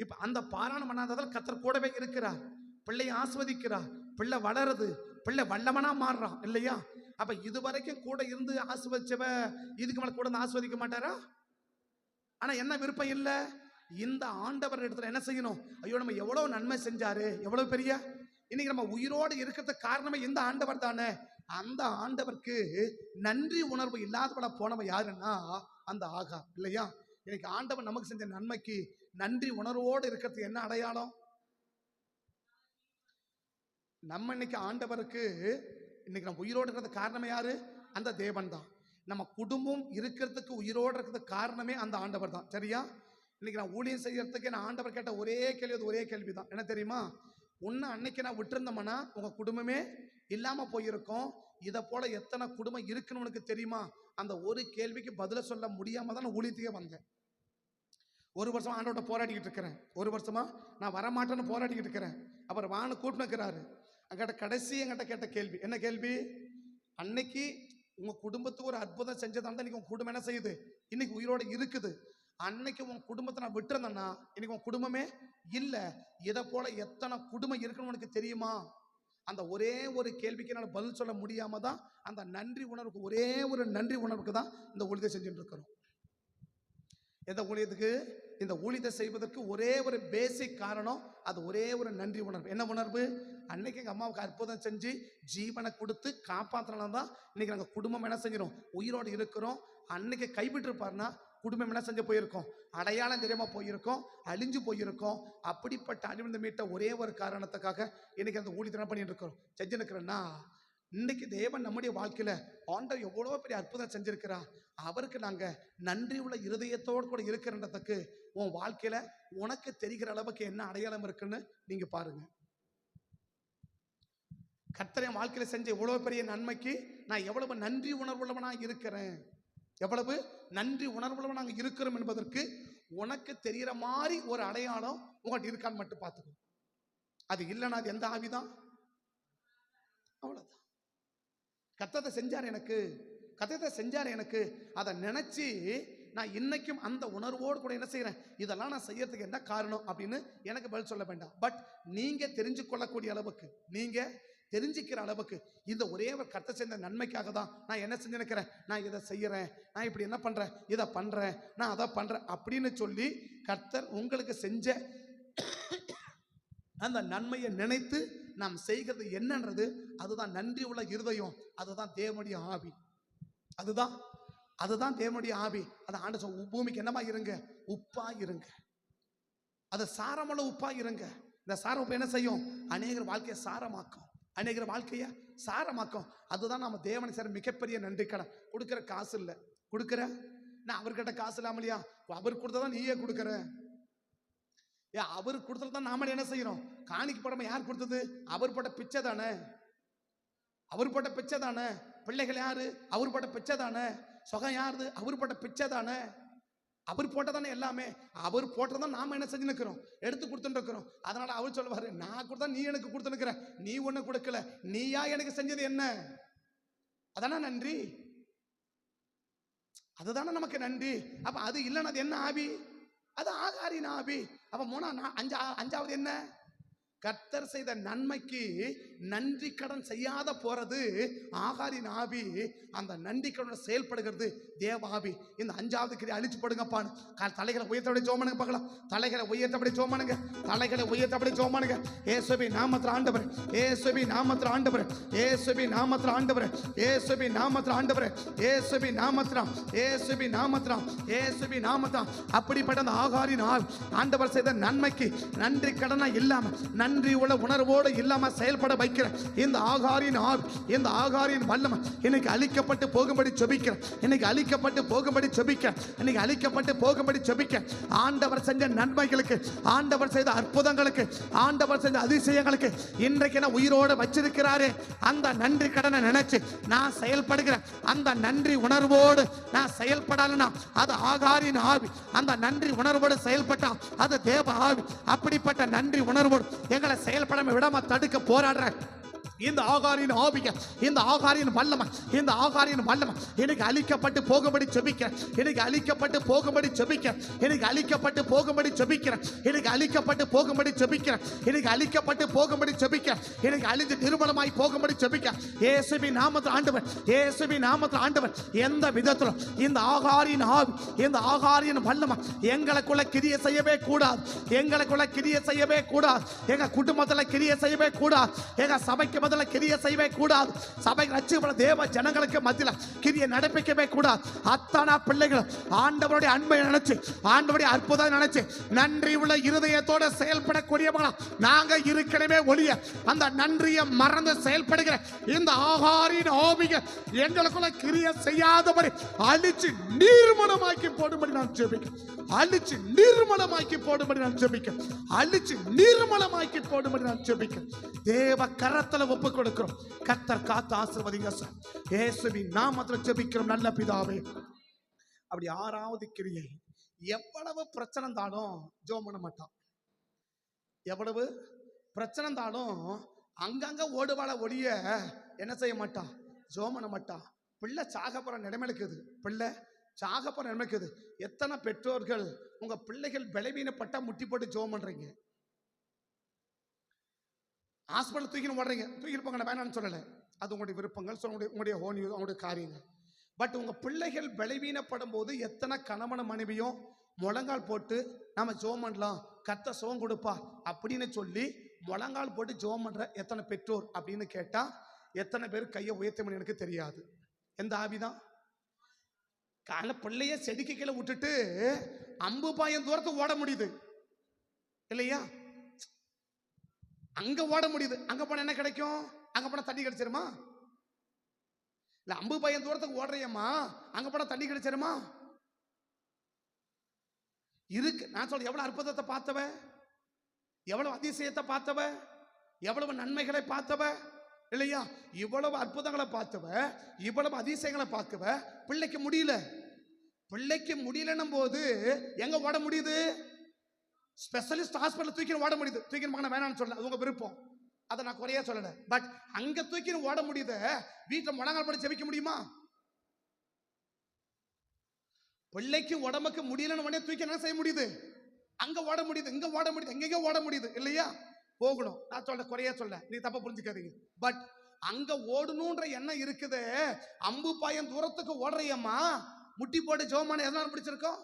இப்போ அந்த பாரான மனாந்தத்தில் கர்த்தர் கூடவே இருக்கிறார், பிள்ளையை ஆஸ்வதிக்கிறார், பிள்ளை வளருது, பிள்ளை வல்லவனா மாறுறான் இல்லையா. அப்ப இதுவரைக்கும் கூட இருந்து ஆஸ்வதிச்சவ இதுக்கு மேல கூட இருந்து ஆஸ்வதிக்க மாட்டாரா? ஆனா என்ன விருப்பம் இல்லை, இந்த ஆண்டவர் இடத்துல என்ன செய்யணும்? ஐயோ நம்ம எவ்வளவு நன்மை செஞ்சாரு, எவ்வளவு பெரிய, இன்னைக்கு நம்ம உயிரோடு இருக்கிறதுக்கு காரணமே இந்த ஆண்டவர் தானே. அந்த ஆண்டவருக்கு நன்றி உணர்வு இல்லாதவள போனவ யாருன்னா அந்த ஆகா இல்லையா. இன்னைக்கு ஆண்டவர் நமக்கு செஞ்ச நன்மைக்கு நன்றி உணர்வோடு இருக்கிறதுக்கு என்ன அடையாளம்? நம்ம இன்னைக்கு ஆண்டவருக்கு இன்னைக்கு நம்ம உயிரோடு இருக்கிறது காரணமே யாரு? அந்த தேவன் தான். நம்ம குடும்பம் இருக்கிறதுக்கு உயிரோடு இருக்கிறதுக்கு காரணமே அந்த ஆண்டவர் தான். சரியா? இன்னைக்கு நான் ஊழியம் செய்யறதுக்கு நான் ஆண்டவர் கேட்ட ஒரே கேள்வி, ஒரே கேள்வி தான். என்ன தெரியுமா? ஒன்று அன்னைக்கு நான் விட்டுருந்தோம்னா உங்க குடும்பமே இல்லாம போயிருக்கோம். இதை போல எத்தனை குடும்பம் இருக்குன்னு உனக்கு தெரியுமா? அந்த ஒரு கேள்விக்கு பதில சொல்ல முடியாம தான் நான் ஊழியத்துக்கே வந்தேன். ஒரு வருஷமா ஆண்டோட போராடிக்கிட்டு இருக்கிறேன், ஒரு வருஷமா நான் வரமாட்டேன்னு போராடிக்கிட்டு இருக்கிறேன். அப்புறம் வான்னு கூட்டினுக்கிறாரு. அங்கிட்ட கடைசி என்கிட்ட கேட்ட கேள்வி என்ன கேள்வி? அன்னைக்கு உங்க குடும்பத்துக்கு ஒரு அற்புதம் செஞ்சதால இன்னைக்கு உங்க குடும்பம் என்ன செய்யுது? இன்னைக்கு உயிரோடு இருக்குது. அன்னைக்கு உன் குடும்பத்தை நான் விட்டுருந்தேன்னா இன்னைக்கு உன் குடும்பமே இல்லை. இதை போல எத்தனை குடும்பம் இருக்குன்னு உனக்கு தெரியுமா? அந்த ஒரே ஒரு கேள்விக்கு என்னால் பதில் சொல்ல முடியாம தான் அந்த நன்றி உணர்வுக்கு, ஒரே ஒரு நன்றி உணர்வுக்கு தான் இந்த ஊழியத்தை செஞ்சுட்டு இருக்கிறோம். எந்த ஊழியத்துக்கு? இந்த ஊழியத்தை செய்வதற்கு ஒரே ஒரு பேசிக் காரணம், அது ஒரே ஒரு நன்றி உணர்வு. என்ன உணர்வு? அன்னைக்கு எங்கள் அம்மாவுக்கு அற்புதம் செஞ்சு ஜீவனை கொடுத்து காப்பாற்றினால தான் இன்னைக்கு நாங்கள் குடும்பம் என்ன செஞ்சிடும்? உயிரோடு இருக்கிறோம். அன்னைக்கு கைவிட்டு இருப்பாருன்னா குடும்பம் என்ன செஞ்சு போயிருக்கோம்? அடையாளம் தெரியாமல் போயிருக்கோம், அழிஞ்சு போயிருக்கோம். அப்படிப்பட்ட அழிந்து மீட்ட ஒரே ஒரு காரணத்துக்காக இன்னைக்கு அந்த ஊழியத்தை என்ன பண்ணிட்டு இருக்கிறோம், செஞ்சு நிற்கிறேன்னா, இன்னைக்கு தேவன் நம்முடைய வாழ்க்கையில ஆண்டவர் எவ்வளோ பெரிய அற்புதம் செஞ்சிருக்கிறா. அவருக்கு நாங்க நன்றி உள்ள இருதயத்தோடு கூட இருக்கிறன்றதுக்கு உன் வாழ்க்கையில உனக்கு தெரிகிற அளவுக்கு என்ன அடையாளம் இருக்குன்னு நீங்க பாருங்க. கர்த்தர் என் வாழ்க்கையில செஞ்ச எவ்வளவு பெரிய நன்மைக்கு நான் எவ்வளவு நன்றி உணர்வுள்ளவனா இருக்கிறேன், எவ்வளவு நன்றி உணர்வுள்ளவனாக இருக்கிறோம் என்பதற்கு உனக்கு தெரிகிற மாதிரி ஒரு அடையாளம் உங்கள்கிட்ட இருக்கான்னு மட்டும் பார்த்துக்கோ. அது இல்லைன்னா அது எந்த ஆவிதான்? அவ்வளவுதான். கர்த்தர் செஞ்சார் எனக்கு, கர்த்தர் செஞ்சார் எனக்கு, அதை நினைச்சு நான் இன்னைக்கும் அந்த உணர்வோடு கூட என்ன செய்யறேன்? இதெல்லாம் நான் செய்யறதுக்கு என்ன காரணம் அப்படின்னு எனக்கு பதில் சொல்ல வேண்டாம். பட் நீங்க தெரிஞ்சு கொள்ளக்கூடிய அளவுக்கு, நீங்க தெரிஞ்சுக்கிற அளவுக்கு இந்த ஒரே ஒரு கர்த்தர் செஞ்ச நன்மைக்காக தான் நான் என்ன செஞ்சு நினைக்கிறேன், நான் இதை செய்யறேன், நான் இப்படி என்ன பண்றேன், இதை பண்றேன், நான் அதை பண்றேன் அப்படின்னு சொல்லி கர்த்தர் உங்களுக்கு செஞ்ச அந்த நன்மையை நினைத்து நாம் செய்கிறது என்னன்றது, அதுதான் நன்றி உள்ள இருதயம், அதுதான் தேவனுடைய ஆவி, அதுதான் தேவனுடைய ஆவி. அதை ஆண்டு பூமிக்கு என்னமா இருங்க? உப்பா இருங்க. அது சாரமுள்ள உப்பா இருங்க. இந்த சார உப்பு என்ன செய்யும்? அநேகர் வாழ்க்கையை சாரமாக்கும், அநேகர் வாழ்க்கையை சாரமாக்கும். அதுதான் நம்ம தேவனை சேர மிகப்பெரிய நன்றி கடன். கொடுக்குற காசு இல்லை, கொடுக்குற நான் அவர்கிட்ட காசு இல்லாமலையா, அவர் கொடுத்ததான் நீயே கொடுக்குற. அவர் கொடுத்தது தான் நாம என்ன செய்யறோம்? காணிக்கு போடாம யார் கொடுத்தது? அவர் போட்ட பிச்சை தானே, அவர் போட்ட பிச்சை தானே. பிள்ளைகள் யாரு? அவர் போட்ட பிச்சை தானே. சொகம் யாரு? அவர் போட்ட பிச்சை தானே. அவர் போட்டதானே எல்லாமே. அவர் போட்டதான் நாம என்ன செஞ்சு நிற்கிறோம்? எடுத்து கொடுத்துட்டு இருக்கிறோம். அதனால அவர் சொல்லுவாரு, நான் கொடுத்தா நீ எனக்கு கொடுத்து நிற்கிற, நீ ஒண்ணு கொடுக்கல, நீயா எனக்கு செஞ்சது என்ன? அதான நன்றி, அதுதானே நமக்கு நன்றி. அப்ப அது இல்லைன்னா அது என்ன ஆவி? அது ஆகாரின் ஆவி. அப்ப அஞ்சாவது என்ன? கர்த்தர் செய்த நன்மைக்கு நன்றி கடன் செய்யாத போறது ஆகாரின் ஆவி. அந்த நன்றி கடன் செயல்படுகிறது தேவ ஆவி. இந்த 5வது கிரியை அழிச்சு போடுங்கப்பான்னு தலைகளை உயர்த்தபடி ஜோமனுங்க பார்க்கலாம். தலைகளை உயர்த்தபடி ஜோமனுங்க, தலைகளை உயர்த்தபடி ஜோமனுங்க. இயேசுவின் நாமத்தில் ஆண்டவர், இயேசுவின் நாமத்தில் ஆண்டவர், இயேசுவின் நாமத்தில் ஆண்டவர், இயேசுவின் நாமத்தில் ஆண்டவர், இயேசுவின் நாமத்தில், இயேசுவின் நாமத்தில், இயேசுவின் நாமத்தில். அப்படிப்பட்ட அந்த ஆகாரின் ஆவி ஆண்டவர் செய்த நன்மைக்கு நன்றி கடனா இல்லாம நன்றி உள்ள உணர்வோடு இல்லாம செயல்பட வைக்கிற இந்த ஆகாரின் ஆவி, இந்த ஆகாரின் வல்லமை இன்னைக்கு அழிக்கப்பட்டு போகும்படி ஜெபிக்கிறேன். இன்னைக்கு அழிக்கப்பட்டு போகும்படி ஜெபிக்கிறேன். இன்னைக்கு அழிக்கப்பட்டு போகும்படி ஜெபிக்கிறேன். ஆண்டவர் செஞ்ச நன்மைகளுக்கு, ஆண்டவர் செய்த அற்புதங்களுக்கு, ஆண்டவர் செஞ்ச அதிசயங்களுக்கு இன்றைக்கு நான் உயிரோடு வச்சிருக்கிறாரே, அந்த நன்றி கடனை நினைச்சு நான் செயல்படுகிறேன். அந்த நன்றி உணர்வோடு நான் செயல்படலனா அது ஆகாரின் ஆவி. அந்த நன்றி உணர்வோடு செயல்பட்டா அது தேவ ஆவி. அப்படிப்பட்ட நன்றி உணர்வோடு எங்களை செயல்படாம விடாம தடுக்க போராடுற இந்த ஆகாரின் ஆவிய, இந்த ஆகாரின் வல்லமை, இந்த ஆகாரின் வல்லமை எனக்கு அழிக்கப்பட்டு போகும்படி ஜெபிக்கிறேன். எனக்கு அழிக்கப்பட்டு போகும்படி ஜெபிக்கிறேன். எனக்கு அழிக்கப்பட்டு போகும்படி ஜெபிக்கிறேன். எனக்கு அழிக்கப்பட்டு போகும்படி ஜெபிக்கிறேன். எனக்கு அழிக்கப்பட்டு போகும்படி ஜெபிக்கிறேன். எனக்கு அழிந்து நிர்மலமாய் போகும்படி ஜெபிக்கிறேன். இயேசுவின் நாமத்தில் ஆண்டவர், இயேசுவின் நாமத்தில் ஆண்டவர். எந்த விதத்திலும் இந்த ஆகாரின் ஆவி, இந்த ஆகாரின் வல்லமை எங்களுக்குள்ள கிரியை செய்யவே கூடாது. எங்களுக்குள்ள கிரியை செய்யவே கூடாது. எங்க குடும்பத்தில் கிரியை செய்யவே கூடாது. எங்க சபைக்கு முதல்ல கிரியை செய்யவே கூடாது. சபை ரட்சிக்கப்பட்ட தேவ ஜனங்களுக்கு மத்தியில் கிரியை நடப்பிக்கவே கூடாது. அத்தனை பிள்ளைகள் ஆண்டவருடைய அன்பை நினைச்சு, ஆண்டவருடைய அற்புதம் நினைச்சு நன்றி உள்ள இருதயத்தோட செயல்படக்கூடியவங்களா நாங்க இருக்கணுமே ஒழிய அந்த நன்றியை மறந்து செயல்படுகிற இந்த ஆகாரின் ஆவிக எங்களுக்குள்ள கிரியை செய்யாதபடி அழிச்சு நீர்மலமாக்கி போடும்படி நான் ஜெபிக்கிறேன். அழிச்சு நீர்மலமாக்கி போடும்படி நான் ஜெபிக்கிறேன். அழிச்சு நீர்மலமாக்கி போடும்படி நான் ஜெபிக்கிறேன். தேவ கரத்துல ஒப்பு கொடுக்கிறோம். கர்த்தர் காத்து ஆசீர்வதிங்க சார். இயேசுவின் நாமத்தில் ஜெபிக்கிறோம் நல்ல பிதாவே. அப்படி 6வது கிரியை, எவ்வளவு பிரச்சனை இருந்தாலும் ஜெபம் பண்ண மாட்டான். எவ்வளவு பிரச்சனை இருந்தாலும் அங்கங்க ஓடுவாட ஒழிய என்ன செய்ய மாட்டான், ஜெபம் பண்ண மாட்டான். பிள்ளை சாகப்புற நிலைமைக்குது, பிள்ளை சாகப்புற நிலைமைக்குது. எத்தனை பெற்றோர்கள் உங்க பிள்ளைகள் பலவீனப்பட்டா முட்டி போட்டு ஜெபம் பண்றீங்க? ஹாஸ்பிட்டல் தூக்கின்னு ஓடுறீங்க, தூக்கிட்டு போங்க, நான் வேணான்னு சொல்லலை, அது உங்களுடைய விருப்பங்கள், உங்களுடைய ஹோன் உங்களுடைய காரியங்கள். பட் உங்க பிள்ளைகள் பலவீனப்படும் போது எத்தனை கணவன மனைவியும் முழங்கால் போட்டு நாம ஜெபம் பண்ணலாம், கர்த்தர் சுகம் கொடுப்பா அப்படின்னு சொல்லி முழங்கால் போட்டு ஜெபம் பண்ற எத்தனை பெற்றோர் அப்படின்னு கேட்டா எத்தனை பேர் கையை உயர்த்தமனு எனக்கு தெரியாது. எந்த ஆவிதான் கால பிள்ளைய செடிக்கு கீழே விட்டுட்டு 50 பாயம் தூரத்துக்கு ஓட முடியுது இல்லையா? அங்க ஓட முடியுது. அங்க போன என்ன கிடைக்கும்? அங்க போன தண்ணி கிடைச்சிருமா? இல்ல 50 பாயம் தூரத்துக்கு ஓடுறியம்மா, அங்க போன தண்ணி கிடைச்சிருமா? இருக்கு. நான் சொல்றேன், எவ்வளவு அற்புதத்தை பார்த்தவ, எவ்வளவு அதிசயத்தை பார்த்தவ, எவ்வளவு நன்மைகளை பார்த்தவ இல்லையா? இவ்வளவு அற்புதங்களை பார்த்தவ, இவ்வளவு அதிசயங்களை பார்க்கவ பிள்ளைக்கு முடியல. பிள்ளைக்கு முடியலன்னும் போது எங்க ஓட முடியுது? ஸ்பெஷலிஸ்ட் ஹாஸ்பிட்டல் தூக்கின்னு ஓட முடியுது. தூக்கின்னு மகனை வேணான்னு சொல்லல, அது உங்க விருப்பம், அதை நான் குறையா சொல்லல. பட் அங்க தூக்கின்னு ஓட முடியுது, வீட்டில் முழங்கால் படி ஜெபிக்க முடியுமா? பிள்ளைக்கு உடம்புக்கு முடியலன்னு உடனே தூக்கி என்ன செய்ய முடியுது? அங்க ஓட முடியுது, இங்க ஓட முடியுது, எங்கெங்க ஓட முடியுது இல்லையா? போகணும். நான் சொல்ல குறையா சொல்ல, நீ தப்பா புரிஞ்சுக்காதீங்க. பட் அங்க ஓடணும்ன்ற எண்ணம் இருக்குது. 50 பாயம் தூரத்துக்கு ஓடுறியம்மா, முட்டி போட்டு ஜெபமான எதனால பிடிச்சிருக்கோம்?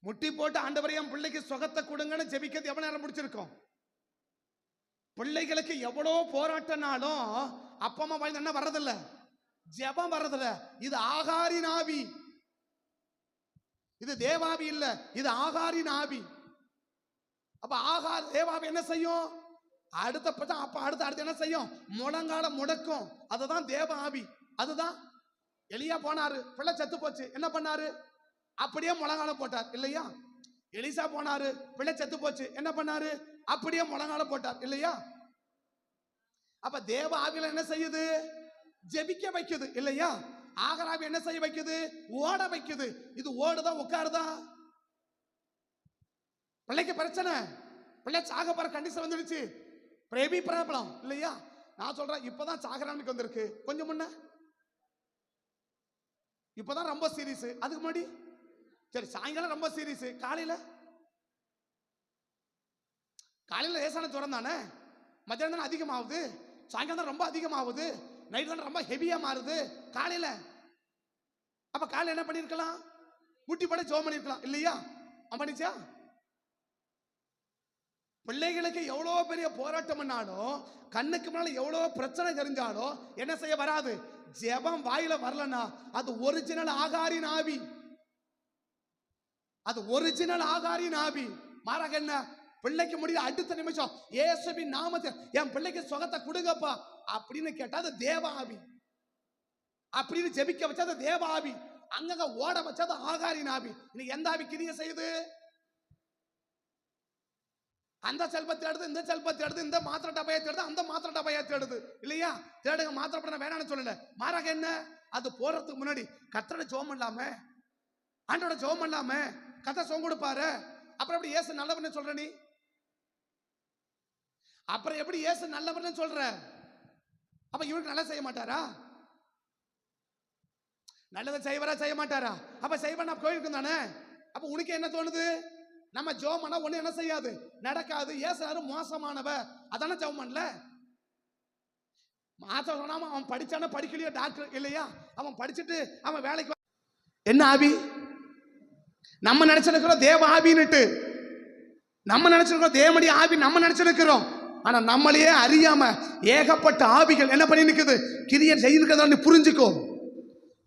முட்டி போட்டு ஆண்டவரே என் பிள்ளைக்கு சுகத்தை கொடுங்கன்னு ஜெபிக்கிறது எவ்வளவு நேரம் பிடிச்சிருக்கோம்? பிள்ளைகளுக்கு எவ்வளோ போராட்டனாலும் அப்பா அம்மா வாயில என்ன வர்றதில்ல, ஜெபம் வர்றதில்ல. இது ஆகாரின் ஆவி, இது தேவாவி இல்ல, இது ஆகாரின் ஆவி. அப்ப ஆகார் தேவாவி என்ன செய்யும்? அடுத்த என்ன செய்யும்? முழங்கால முடக்கும். அதுதான் தேவ ஆவி. அதுதான் எலியா போனாரு, பிள்ளை செத்து போச்சு, என்ன பண்ணாரு? அப்படியே முழங்கால போட்டார் இல்லையா? எலிசா போனாரு, பிள்ளை செத்து போச்சு, என்ன பண்ணாரு? அப்படியே முழங்கால போட்டார் இல்லையா? அப்ப தேவ ஆவியில என்ன செய்யுது? ஜெபிக்க வைக்குது இல்லையா? ஆகாராவி என்ன செய்ய வைக்குது? ஓட வைக்குது. இது ஓடுதா உட்காருதா? பிள்ளைக்கு பிரச்சனை, பிள்ளை சாக போற கண்டிஷன் வந்துடுச்சு, பிரேபி ப்ராப்ளம் இல்லையா? நான் சொல்றேன், இப்பதான் சாகரானுக்கு வந்திருக்கு, கொஞ்சம் முன்ன இப்பதான் ரொம்ப சீரியஸ். அதுக்கு முன்னாடி சரி சாயங்காலம் ரொம்ப சீரியஸ், காலையில காலையில் லேசான ஜுரம் தானே, மத்தியானம் தானே அதிகமாகுது, சாயங்காலம் தான் ரொம்ப அதிகமாகுது, நைட் தானே ரொம்ப ஹெவியா மாறுது காலையில. அப்ப காலையில் என்ன பண்ணிருக்கலாம்? முட்டி பட ஜெபம் பண்ணிருக்கலாம் இல்லையா? பண்ணிச்சா? பிள்ளைகளுக்கு எவ்வளோ பெரிய போராட்டம் பண்ணாலும், கண்ணுக்கு முன்னால எவ்வளோ பிரச்சனை தெரிஞ்சாலும் என்ன செய்ய வராது? ஜெபம் வாயில வரலன்னா அது ஒரிஜினல் ஆகாரின் ஆவி. அது ஒரிஜினல் ஆகாரின் ஆவி. மாறாக என்ன? பிள்ளைக்கு முடியல, அடுத்த நிமிஷம் இயேசுவின் நாமத்தில் என் பிள்ளைக்கு சுகத்தை கொடுங்கப்பா அப்படின்னு கேட்டா அது தேவ ஆவி. அப்படின்னு ஜெபிக்க வச்சா அது தேவ ஆவி. அங்கங்க ஓட வச்சா அது ஆகாரின் ஆவி. இன்னைக்கு எந்த ஆவி கிரியை செய்யுது? அந்த செல்பத்தை எடுத்து இந்த செல்பத்தை எடுத்து, இந்த மாத்திரை டபையத்தை எடுத்து அந்த மாத்திரை டபையத்தை எடுத்து இல்லையா? தேடுங்க, மாத்திரை பண்ண வேணான்னு சொல்லல. மாறாக என்ன? அது போறதுக்கு முன்னாடி கத்தரோட ஜெபம் பண்ணலாம, ஆண்டோட ஜெபம் பண்ணலாம, கத்த சோம் கொடுப்பாரு. அப்புறம் எப்படி இயேசு நல்லவர்னு சொல்ற நீ? அப்புறம் எப்படி இயேசு நல்லவர்னு சொல்ற? அப்ப இவருக்கு நல்லா செய்ய மாட்டாரா? நல்லதை செய்வரா செய்ய மாட்டாரா? அப்ப செய்வனா கோயிலுக்கு தானே. அப்ப உனக்கு என்ன தோணுது? நம்ம ஜெபம் பண்ணா ஒண்ணு என்ன செய்யாது, நடக்காது. இயேசு மோசமானவ அதானே ஜெபம் பண்ணல. மாத்த சொன்னாம அவன் படிச்சான படிக்கலையோ டாக்டர் இல்லையா? அவன் படிச்சுட்டு அவன் வேலைக்கு என்ன ஆவி? நம்ம நினைச்சிருக்கிறோம் தேவ ஆவின்னுட்டு, நம்ம நினைச்சிருக்கிறோம் தேவனுடைய ஆவி நம்ம நினைச்சிருக்கிறோம். ஆனா நம்மளையே அறியாம ஏகப்பட்ட ஆவிகள் என்ன பண்ணி நிக்குது, கிரியை செய்திருக்கிறதா புரிஞ்சுக்கோ.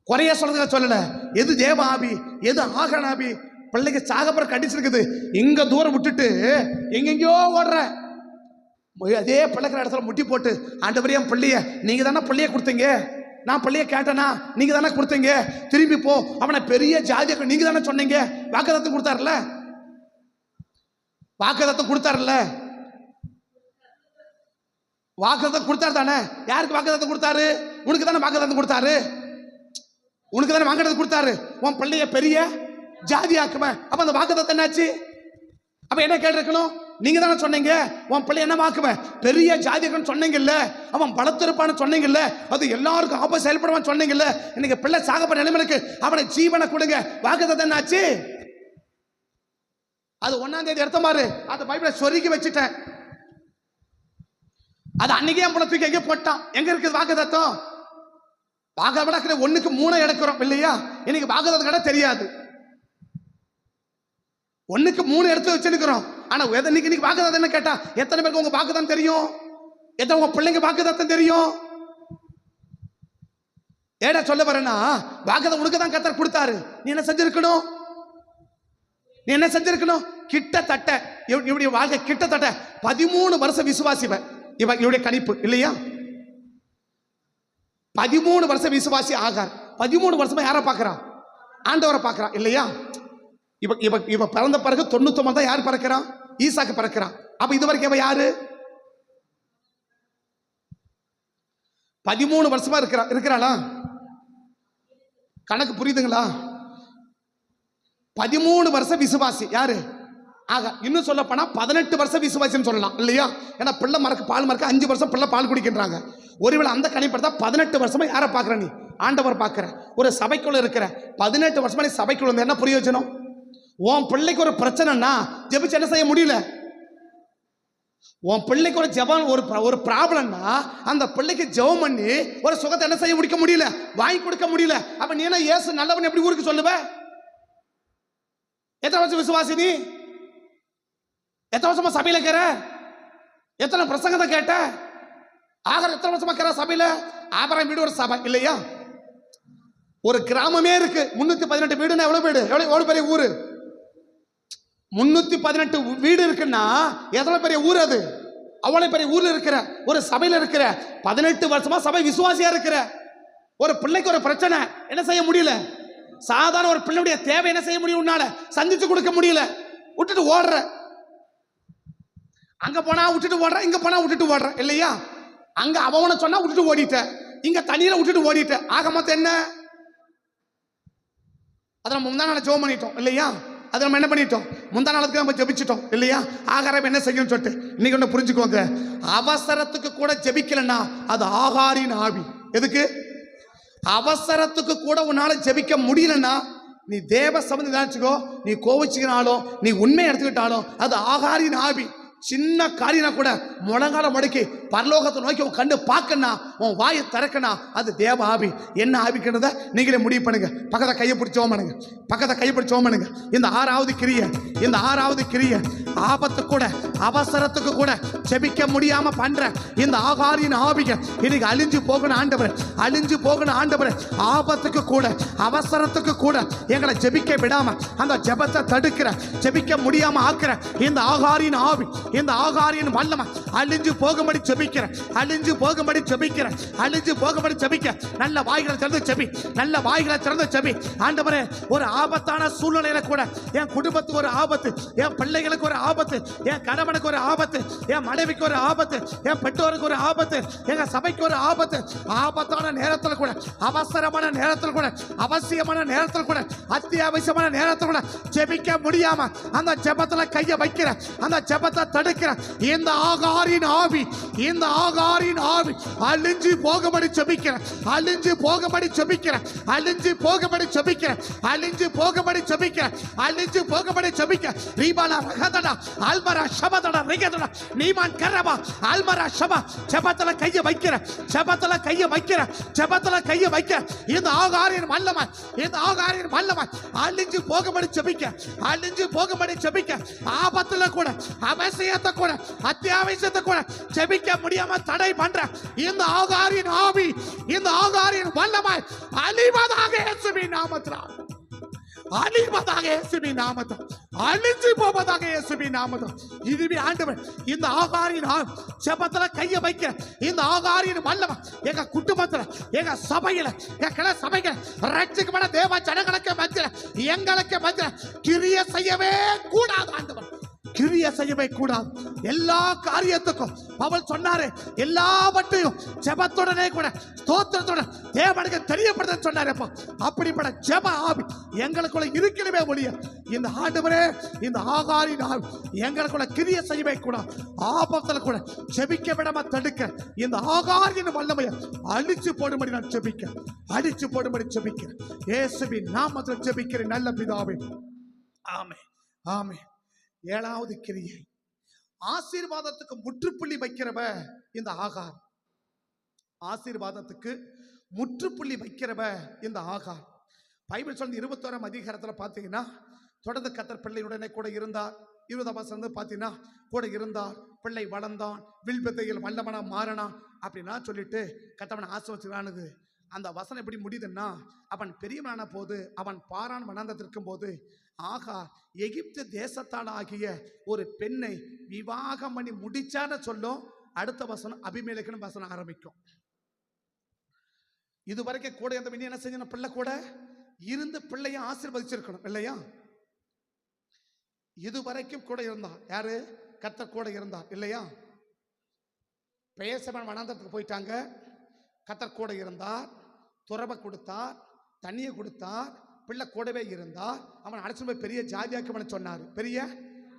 குறைய சொல்றதுக்கு சொல்லல. எது தேவ ஆவி, எது ஆகன ஆவி? பிள்ளைக்கு சாகப்பறம் கடிச்சிருக்குது, எங்க தூரம் விட்டுட்டு எங்கெங்கயோ ஓடுற. அதே பிள்ளைக்கிற இடத்துல முட்டி போட்டு, ஆண்டவரே என் பிள்ளைய நீங்க தானே பிள்ளைய கொடுத்தீங்க, நான் பிள்ளைய கேட்டனா நீங்க தானே கொடுத்தீங்க, திரும்பி போ, அவனை பெரிய ஜாதியை நீங்க தானே சொன்னீங்க. வாக்குத்தத்தம் கொடுத்தாருல, வாக்குத்தத்தம் கொடுத்தாருல, வாக்குத்தத்தம் கொடுத்தாரு தானே. யாருக்கு வாக்குத்தத்தம் கொடுத்தாரு? உனக்கு தானே வாக்குத்தத்தம் கொடுத்தாரு. உனக்கு தானே வாக்குத்தத்தம் கொடுத்தாரு. உன் பிள்ளைய பெரிய ஜாதி ஆக்குவேன். அப்ப அந்த வாக்குத்தத்தம் என்னாச்சு? அப்ப என்ன கேட்டிருக்கணும்? நீங்க தானே சொன்னீங்க உன் பிள்ளை என்ன வாக்குவேன் பெரிய ஜாதிக்குன்னு சொன்னீங்கல்ல, அவன் பலத்திருப்பான்னு சொன்னீங்கல்ல, அது எல்லாருக்கும் ஆப்ப செயல்படுவான்னு சொன்னீங்கல்ல. இன்னைக்கு பிள்ளை சாகப்ப நிலைமைக்கு அவனை ஜீவனை கொடுங்க. வாக்குத்தத்தம் என்னாச்சு? அது 1ஆம் தேதி எடுத்த மாதிரி அது பைபிளை சொருகி வச்சுட்டேன். அது அன்னைக்கே என் பிள்ளை தூக்கி எங்கே போட்டான். எங்க இருக்குது வாக்குத்தத்தம்? வாக்குத்தத்தம் 1க்கு 3 எடுக்கிறோம் இல்லையா? இன்னைக்கு வாக்குத்தத்தம் கடை தெரியாது. 1க்கு 3 எடுத்து வச்சிருக்கிறோம். ஆனா இன்னைக்கு வாக்குத்தத்தம் என்ன கேட்டா, எத்தனை பேருக்கு உங்க வாக்குத்தத்தம் தெரியும்? எத்தனை உங்க பிள்ளைங்க வாக்குத்தத்தம் தெரியும்? ஏடா சொல்ல வரேன்னா, வாக்குத்தத்தம் உனக்கு தான் கர்த்தர் கொடுத்தாரு. நீ என்ன செஞ்சிருக்கணும்? நீ என்ன செஞ்சிருக்கணும்? கிட்டத்தட்ட இவருடைய வாழ்க்கை கிட்டத்தட்ட 13 வருஷம் விசுவாசிவ இவருடைய கணிப்பு இல்லையா? 13 வருஷம் விசுவாசி ஆகார். 13 வருஷமா யாரை பார்க்கிறான்? ஆண்டவரை பார்க்கிறான் இல்லையா? இவ பிறந்த பிறகு 99 தான் யார் பிறக்கிறான்? ஈசாக்கு பிறக்கிறான். அப்ப இது வரைக்கும் இவ யாரு? 13 வருஷமா இருக்கிறாளா? கணக்கு புரியுதுங்களா? 13 வருஷம் விசுவாசி யாரு? ஆக இன்னும் சொல்ல போனா 18 வருஷம் விசுவாசின்னு சொல்லலாம் இல்லையா? ஏன்னா பிள்ளை மறக்க பால் மறக்க 5 வருஷம் பிள்ளை பால் குடிக்கின்றாங்க. ஒருவேளை அந்த கணிப்பா 18 வருஷமா யாரை பார்க்கற? நீ ஆண்டவர் பார்க்கிற. ஒரு சபைக்குள்ள இருக்கிற 18 வருஷமா நீ சபைக்குள்ள இருந்த என்ன பிரயோஜனம்? உன் பிள்ளைக்கு ஒரு பிரச்சனைனா ஜெபிச்சு என்ன செய்ய முடியல? உன் பிள்ளைக்கு ஒரு ஜெபம் ஒரு ப்ராப்ளம்னா அந்த பிள்ளைக்கு ஜெபம் பண்ணி ஒரு சுகத்தை என்ன செய்ய முடியல? வாங்கி கொடுக்க முடியல. அப்ப நீ என்ன இயேசு நல்லவன் எப்படி ஊருக்கு சொல்லுவ? எத்தனை வருஷம் விசுவாசி நீ? எத்தனை வருஷமா சபையில இருக்கிற? எத்தனை பிரசங்கத்தை கேட்ட? ஆகர் எத்தனை வருஷமா இருக்கிற சபையில? ஆபரம் வீடு ஒரு சபை இல்லையா? ஒரு கிராமமே இருக்கு. 318 வீடுன்னா எவ்வளவு வீடு? எவ்வளவு பெரிய ஊரு? 318 வீடு இருக்குன்னா எவ்வளவு பெரிய ஊர் அது? அவ்வளவு பெரிய ஊர்ல இருக்கிற ஒரு சபையில இருக்கிற 18 வருஷமா சபை விசுவாசியா இருக்கிற ஒரு பிள்ளைக்கு ஒரு பிரச்சனை என்ன செய்ய முடியல? சாதாரண ஒரு பிள்ளையுடைய தேவை என்ன செய்ய முடியும்? உன்னால சந்திச்சு கொடுக்க முடியல. விட்டுட்டு ஓடுற. அங்க போனா விட்டுட்டு ஓடுற, இங்க போனா விட்டுட்டு ஓடுற இல்லையா? அங்க அவனை சொன்னா விட்டுட்டு ஓடிட்ட, இங்க தண்ணியில விட்டுட்டு ஓடிட்ட. ஆக மொத்தம் என்ன? அதை நம்ம முந்தா நாள் ஜெபம் பண்ணிட்டோம் இல்லையா? அதை நம்ம என்ன பண்ணிட்டோம்? முந்தா நாளுக்கு நம்ம ஜெபிச்சிட்டோம் இல்லையா? ஆகாரம் என்ன செய்யணும்னு சொல்லிட்டு இன்னைக்கு ஒன்று புரிஞ்சுக்கோங்க. அவசரத்துக்கு கூட ஜெபிக்கலன்னா அது ஆகாரின் ஆவி. எதுக்கு? அவசரத்துக்கு கூட உன்னால ஜெபிக்க முடியலன்னா நீ தேவ சம்பந்தம் நினைச்சுக்கோ. நீ கோவிச்சுக்கினாலும் நீ உண்மையை எடுத்துக்கிட்டாலும் அது ஆகாரின் ஆவி. சின்ன காரியம் கூட முழங்கால முடக்கி பரலோகத்தை நோக்கி உன் கண்டு பார்க்கணா, உன் வாயை திறக்கணா, அது தேவ ஆவி. என்ன ஆவிக்கிறத நீங்களே முடிவு பண்ணுங்க. பக்கத்தை கையை பிடிச்சோம் பண்ணுங்க, பக்கத்தை கையை பிடிச்சோம் பண்ணுங்க. இந்த ஆறாவது கிரியை ஆபத்து கூட அவசரத்துக்கு கூட செபிக்க முடியாம பண்ற இந்த ஆகாரின் ஆவிக இன்னைக்கு அழிஞ்சு போகணும் ஆண்டவர், அழிஞ்சு போகணும் ஆண்டவர். ஆபத்துக்கு கூட அவசரத்துக்கு கூட எங்களை ஜெபிக்க விடாம அந்த ஜெபத்தை தடுக்கிற, ஜெபிக்க முடியாம ஆக்குற இந்த ஆகாரின் ஆவி, இந்த ஆகாரின் வல்லமை அழிஞ்சு போகும்படி ஜெபிக்கிற, அழிஞ்சு போகும்படி ஜெபிக்கிற, அழிஞ்சு போகும்படி ஜெபிக்க. நல்ல வாய்களை திறந்து ஜெபி, நல்ல வாய்களை திறந்து ஜெபி. ஆண்டவரே, ஒரு ஆபத்தான சூழ்நிலையில கூட என் குடும்பத்துக்கு ஒரு ஆபத்து, என் பிள்ளைகளுக்கு ஒரு ஆபத்து, என் கணவனுக்கு ஒரு ஆபத்து, என் மனைவிக்கு ஒரு ஆபத்து, என் பெற்றோருக்கு ஒரு ஆபத்து, எங்க சபைக்கு ஒரு ஆபத்து, ஆபத்தான நேரத்தில் கூட, அவசரமான நேரத்தில் கூட, அவசியமான நேரத்தில் கூட, அத்தியாவசியமான நேரத்தில் கூட ஜெபிக்க முடியாம அந்த ஜெபத்துல கையை வைக்கிற, அந்த ஜெபத்தை தடுக்கிற இந்த ஆகாரின் ஆவி, இந்த ஆகாரின் ஆவி அழிஞ்சு போகும்படி ஜெபிக்கிற, அழிஞ்சு போகும்படி ஜெபிக்கிற, அழிஞ்சு போகும்படி ஜெபிக்கிற, அழிஞ்சு போகும்படி ஜெபிக்கிற, அழிஞ்சு போகும்படி ஜெபிக்க. ரீபாலா ரகதடா அல்மரா ஷபதடா ரிகதடா நீமான் கரபா அல்மரா ஷபா. ஜெபத்துல கையை வைக்கிற, ஜெபத்துல கையை வைக்கிற, ஜெபத்துல கையை வைக்கிற. இந்த ஆகாரின் வல்லமை, இந்த ஆகாரின் வல்லமை அழிஞ்சு போகும்படி ஜெபிக்க, அழிஞ்சு போகும்படி ஜெபிக்க. ஆபத்துல கூட அவசியத்தை கூட அத்தியாவசியத்தை கூட ஜெபிக்க முடியாம தடை பண்ற இந்த ஆகாரின் ஆவி, இந்த ஆகாரின் வல்லமை அழிவதாக இயேசுவின் நாமத்தினால், அழிவதாக இயேசுவின் நாமத்தில், அழிஞ்சு போவதாக இயேசுவின் நாமத்தில். இதுவே ஆண்டவர் இந்த ஆகாரின் ஜெபத்துல கையை வைக்க, இந்த ஆகாரின் வல்லமை எங்க குடும்பத்துல, எங்க சபையில, எங்க சபைகளை ரட்சிக்கப்பட தேவ ஜனங்களுக்கு மத்தியில, எங்களுக்கு மத்தியில கிரியை செய்யவே கூடாது ஆண்டவர், கிரியை செய்யவே கூடாது. எல்லா காரியத்துக்கும் பவுல் சொன்னாரு, எல்லாவற்றையும் ஜெபத்துடனே கூட ஸ்தோத்திரத்தோட தேவனுக்கு தெரியப்படுத்த சொன்னாரு. அப்படிப்பட்ட ஜெப ஆவி எங்களுக்குள்ள இருக்கணுமே ஒழிய இந்த ஆண்டவரே, இந்த ஆகாரின் ஆவி எங்களுக்குள்ள கிரியை செய்யவே கூடாது. ஆபத்துல கூட ஜெபிக்க விடாம தடுக்க இந்த ஆகாரின் வல்லமையை அழிச்சு போடும்படி நான் ஜெபிக்க, அழிச்சு போடும்படி ஜெபிக்க. இயேசுவின் நாமத்தில் ஜெபிக்கிறேன் நல்ல பிதாவே, ஆமென், ஆமென். ஏழாவது கிரியை, ஆசீர்வாதத்துக்கு முற்றுப்புள்ளி வைக்கிறவ இந்த ஆகார். ஆசீர்வாதத்துக்கு முற்றுப்புள்ளி வைக்கிறவ இந்த ஆகார். பைபிள் சொல்ற 21ஆம் அதிகாரத்துல பாத்தீங்கன்னா, தொடர்ந்து கர்த்தர் பிள்ளையுடனே கூட இருந்தார். 20ஆம் வசனம் பாத்தீங்கன்னா, கூட இருந்தார், பிள்ளை வளர்ந்தான், வில்வித்தையில் வல்லவனா மாறினான் அப்படின்னா சொல்லிட்டு கர்த்தவனை ஆசீர்வதிச்சானுது. அந்த வசனம் எப்படி முடியுதுன்னா, அவன் பெரியவனான போது அவன் பாரான் வனாந்தத்திற்கும் போது ஆகார் எகிப்து தேசத்தால் ஆகிய ஒரு பெண்ணை விவாகம் பண்ணி முடிச்சான்னு சொல்லும். அடுத்த வசனம் அபிமெலேக்குன்னு வசனம் ஆரம்பிக்கும். இதுவரைக்கும் கூட இருந்த என்ன செஞ்ச பிள்ளை கூட இருந்து பிள்ளைய ஆசீர்வதிச்சிருக்கணும் இல்லையா? இதுவரைக்கும் கூட இருந்தார் யாரு? கர்த்தர் கூட இருந்தார் இல்லையா? பெயர்செபான் வனாந்தரத்துக்கு போயிட்டாங்க. கர்த்தர் கூட இருந்தார், துறவை கொடுத்தார், தண்ணியை கொடுத்தார், பிள்ளை கூடவே இருந்தார். அவன் அழைச்சு போய் பெரிய ஜாதி ஆக்கிவன சொன்னாரு, பெரிய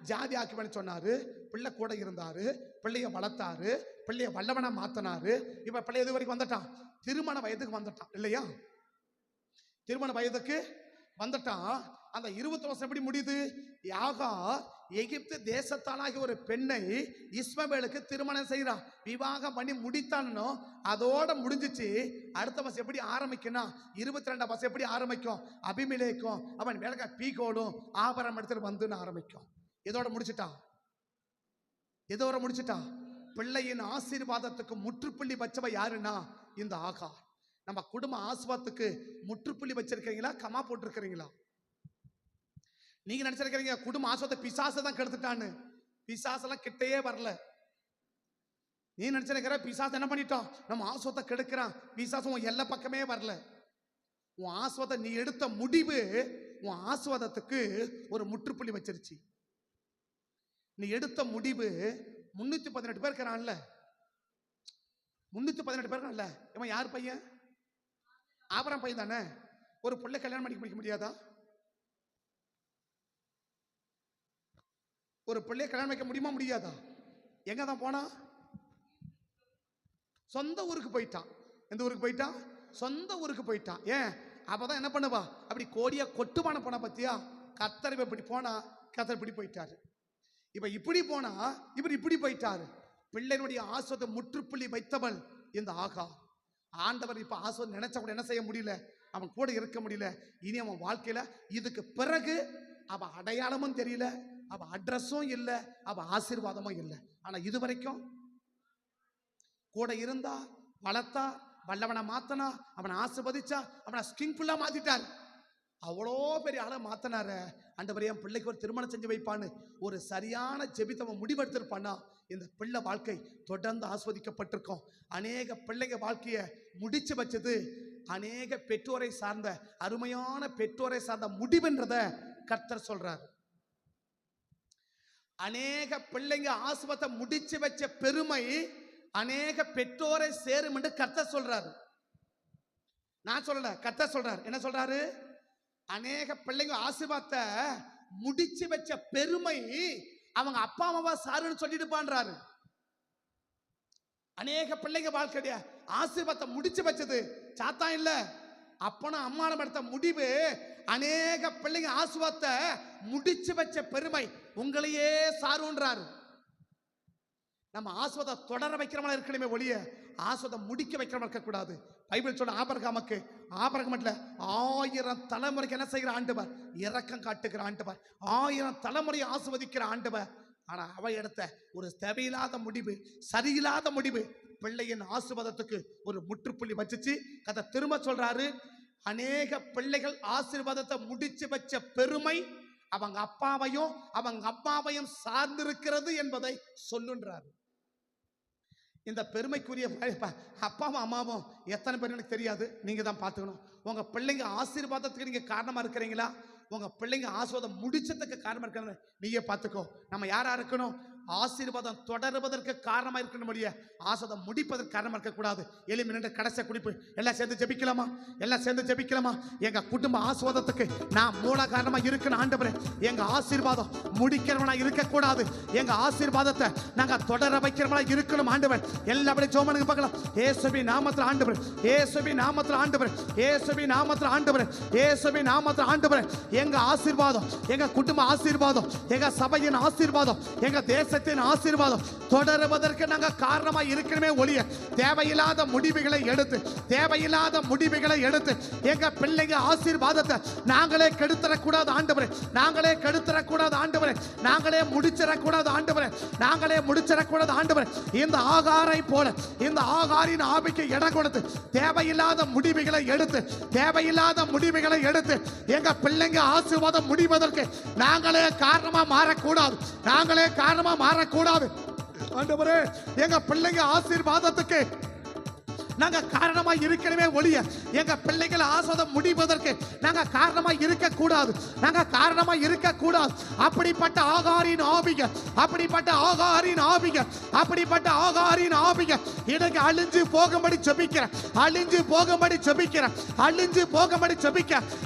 ஜாதி ஆக்கிவன சொன்னாரு. பிள்ளை கூட இருந்தாரு, பிள்ளைய வளர்த்தாரு, பிள்ளைய வல்லவனா மாத்தினாரு. இப்ப பிள்ளை எது வரைக்கும் வந்துட்டான்? திருமண வயதுக்கு வந்துட்டான் இல்லையா? திருமண வயதுக்கு வந்துட்டான். அந்த 20 வருஷம் எப்படி முடியுது? ஆகார் எகிப்து தேசத்தாலாகி ஒரு பெண்ணை இஸ்மவேலுக்கு திருமணம் செய்யறான், விவாகம் பண்ணி முடித்தான்னு அதோட முடிஞ்சிச்சு. அடுத்த வருஷம் எப்படி ஆரம்பிக்கணும்? 22ஆம் வருஷம் எப்படி ஆரம்பிக்கும்? அபிமெலேக்கும் அவன் வேலைக்க பீகோடும் ஆபரணம் எடுத்துட்டு வந்து ஆரம்பிக்கும். இதோட முடிச்சுட்டான். இதோட முடிச்சுட்டான். பிள்ளையின் ஆசீர்வாதத்துக்கு முற்றுப்புள்ளி வச்சவ யாருன்னா இந்த ஆகார். நம்ம குடும்ப ஆசீர்வாதத்துக்கு முற்றுப்புள்ளி வச்சிருக்கீங்களா, கமா போட்டிருக்கிறீங்களா? நீங்க நினைச்சிருக்கிறீங்க குடும்ப ஆசீர்வாதத்தை பிசாசு தான் கெடுத்துட்டான்னு. பிசாசெல்லாம் கிட்டையே வரல. நீ நினைச்சிருக்கிற பிசாசு என்ன பண்ணிட்டோம், நம்ம ஆசீர்வாதத்தை கெடுக்கிறான். பிசாசு உன் எல்லா பக்கமே வரல. உன் ஆசீர்வாதத்தை நீ எடுத்த முடிவு உன் ஆசீர்வாதத்துக்கு ஒரு முற்றுப்புள்ளி வச்சிருச்சு. நீ எடுத்த முடிவு 318 பேர் இருக்கிறான்ல, 318 பேர் இருக்கான்ல, இவன் யார் பையன்? ஆபிரகாம் பையன் தானே. ஒரு பிள்ளை கல்யாணம் பண்ணிக்க முடியாதா? ஒரு பிள்ளைய கல்யாணம் வைக்க முடியுமா முடியாதா? எங்க தான் போனா? சொந்த ஊருக்கு போயிட்டான். எந்த ஊருக்கு போயிட்டான்? சொந்த ஊருக்கு போயிட்டான். ஏன்? அப்பதான் என்ன பண்ணுவா, அப்படி கோடியா கொட்டுமான போனா பத்தியா? கத்தர் இப்படி போனா, கத்தர் இப்படி போயிட்டாரு. இப்ப இப்படி போனா இவர் இப்படி போயிட்டாரு. பிள்ளையினுடைய ஆசீர்வாதத்தை முற்றுப்புள்ளி வைத்தவள் இந்த ஆகார். ஆண்டவர் இப்ப ஆசீர்வாதம் நினைச்ச கூட என்ன செய்ய முடியல, அவன் கூட இருக்க முடியல. இனி அவன் வாழ்க்கையில இதுக்கு பிறகு அவ அடையாளமும் தெரியல, அவ அட்ரஸும் இல்லை, அவ ஆசீர்வாதமும் இல்லை. ஆனா இது வரைக்கும் கூட இருந்தா, வளர்த்தா, வல்லவனை மாத்தனா, அவனை ஆசீர்வதிச்சா, அவனை ஸ்கிங்ஃபுல்லா மாத்திட்டார். அவ்வளோ பெரிய ஆளை மாத்தினார. ஆண்டவரே என் பிள்ளைக்கு ஒரு திருமணம் செஞ்சு வைப்பான்னு ஒரு சரியான ஜெபித்தவ முடிவெடுத்திருப்பானா இந்த பிள்ளை வாழ்க்கை தொடர்ந்து ஆஸ்வதிக்கப்பட்டிருக்கும். அநேக பிள்ளைங்க வாழ்க்கையை முடிச்சு வச்சது அநேக பெற்றோரை சார்ந்த அருமையான பெற்றோரை சார்ந்த முடிவுன்றத கர்த்தர் சொல்றார். அநேக பிள்ளைங்க ஆஸ்வத்தை முடிச்சு வச்ச பெருமை அநேக பெற்றோரை சேரும் என்று கர்த்தர் சொல்றாரு. நான் சொல்லல, கர்த்தர் சொல்றாரு. என்ன சொல்றாரு? அநேக பிள்ளைங்க ஆசீர்வாதத்தை முடிச்சு வச்ச பெருமை அவங்க அப்பா அம்மாவா சாருன்னு சொல்லிட்டு பான்றாரு. அநேக பிள்ளைங்க வாழ்க்கைய ஆசீர்வாதத்தை முடிச்சு வச்சது சாத்தான் இல்ல, அப்பனும் அம்மாவும் எடுத்த முடிவு. அநேக பிள்ளைங்க ஆசீர்வாதத்தை முடிச்சு வச்ச பெருமை உங்களையே சாருன்றாரு. நம்ம ஆசீர்வாதம் தொடர வைக்கிறவங்களா இருக்கணுமே ஒழிய ஆசீர்வாதம் முடிக்க வைக்கிறவங்க இருக்கக்கூடாது. பைபிள் சொல்ல ஆபிரகாமுக்கு 1000 தலைமுறைக்கு என்ன செய்கிற ஆண்டவர்? இரக்கம் காட்டுகிற ஆண்டவர். 1000 தலைமுறை ஆசீர்வதிக்கிற ஆண்டவர். ஆனா அவ எடுத்த ஒரு தேவையில்லாத முடிவு, சரியில்லாத முடிவு பிள்ளையின் ஆசீர்வாதத்துக்கு ஒரு முற்றுப்புள்ளி வச்சுச்சு. கதை திரும்ப சொல்றாரு, அநேக பிள்ளைகள் ஆசீர்வாதத்தை முடிச்சு வச்ச பெருமை அவங்க அப்பாவையும் அவங்க அம்மாவையும் சார்ந்திருக்கிறது என்பதை சொல்லுன்றார். இந்த பெருமைக்குரிய அப்பாவும் அம்மாவும் எத்தனை பேர் எனக்கு தெரியாது, நீங்க தான் பார்த்துக்கணும். உங்க பிள்ளைங்க ஆசீர்வாதத்துக்கு நீங்க காரணமா இருக்கிறீங்களா? உங்க பிள்ளைங்க ஆசீர்வாதம் முடிச்சதுக்கு காரணமா இருக்கிற நீங்க பார்த்துக்கோ. நம்ம யாரா இருக்கணும்? ஆசீர்வாதம் தொடருவதற்கு காரணமா இருக்கணும் முடிய ஆசீர்வாதம் முடிப்பதற்கு காரணமா இருக்கக்கூடாது. எளிமை நின்று கடைசி குடிப்பு எல்லாம் சேர்ந்து ஜெபிக்கலாமா? எல்லாம் சேர்ந்து ஜெபிக்கலாமா? எங்க குடும்ப ஆசீர்வாதத்துக்கு நான் மூல காரணமா இருக்கணும் ஆண்டவரே. எங்க ஆசீர்வாதம் முடிக்கிறவனா இருக்கக்கூடாது. எங்க ஆசீர்வாதத்தை நாங்க தொடர வைக்கிறவனா இருக்கணும் ஆண்டவர். எல்லாபடி ஜோமனுக்கு பார்க்கலாம். இயேசுவின் நாமத்தில் ஆண்டவர், இயேசுவின் நாமத்தில் ஆண்டவர், இயேசுவின் நாமத்தில் ஆண்டவர், இயேசுவின் நாமத்தில் ஆண்டவர். எங்க ஆசீர்வாதம், எங்க குடும்ப ஆசீர்வாதம், எங்க சபையின் ஆசீர்வாதம், எங்க தேச ஆசீர்வாதம் தொடருவதற்கு நாங்க காரணமா இருக்கணுமே ஒழிய தேவையில்லாத முடிவுகளை எடுத்து எங்க பிள்ளைங்க ஆசீர்வாதத்தை நாங்களே கெடுத்துறக்கூடாது ஆண்டவரே. நாங்களே கெடுத்துறக்கூடாது ஆண்டவரே. நாங்களே முடிச்சிடக்கூடாது ஆண்டவரே. நாங்களே முடிச்சிடக்கூடாது ஆண்டவரே. இந்த ஆகாரை போல இந்த ஆகாரின் ஆவிக்கு இடம் கொடுத்து தேவையில்லாத முடிவுகளை எடுத்து எங்க பிள்ளைங்க ஆசீர்வாதம் முடிவதற்கு நாங்களே காரணமா மாறக்கூடாது. நாங்களே காரணமா மாறக்கூடாது ஆண்டவரே. எங்க பிள்ளைங்க ஆசீர்வாதத்துக்கு நாங்க காரணமா இருக்கணுமே ஒழிய எங்க பிள்ளைகளை ஆசீர்வாதம் முடிவதற்கு நாங்க காரணமா இருக்கக்கூடாது. அப்படிப்பட்ட ஆகாரின் ஆவிக எனக்கு அழிஞ்சு போகும்படி ஜெபிக்கிறேன்.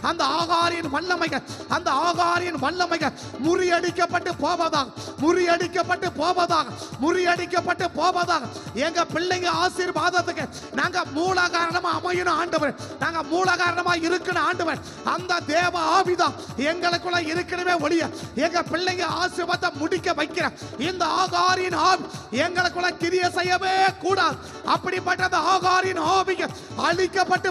அந்த ஆகாரின் வல்லமைகள் முறியடிக்கப்பட்டு போவதாக எங்க பிள்ளைங்க ஆசீர்வாதத்துக்கு நாங்க மூல காரணமா அமையணும் ஆண்டவர். நாங்க மூல காரணமா இருக்கணும் ஆண்டவர். அந்த தேவ ஆவிதான் எங்களுக்குள்ள இருக்கணுமே ஒழிய எங்க பிள்ளைங்க ஆசீர்வாதத்தை முடிக்க வைக்கிற இந்த ஆகாரின் ஆவி எங்களுக்குள்ள கிரியை செய்யவே கூடாது. அப்படிப்பட்ட ஆகாரின் ஆவிகள் அழிக்கப்பட்டு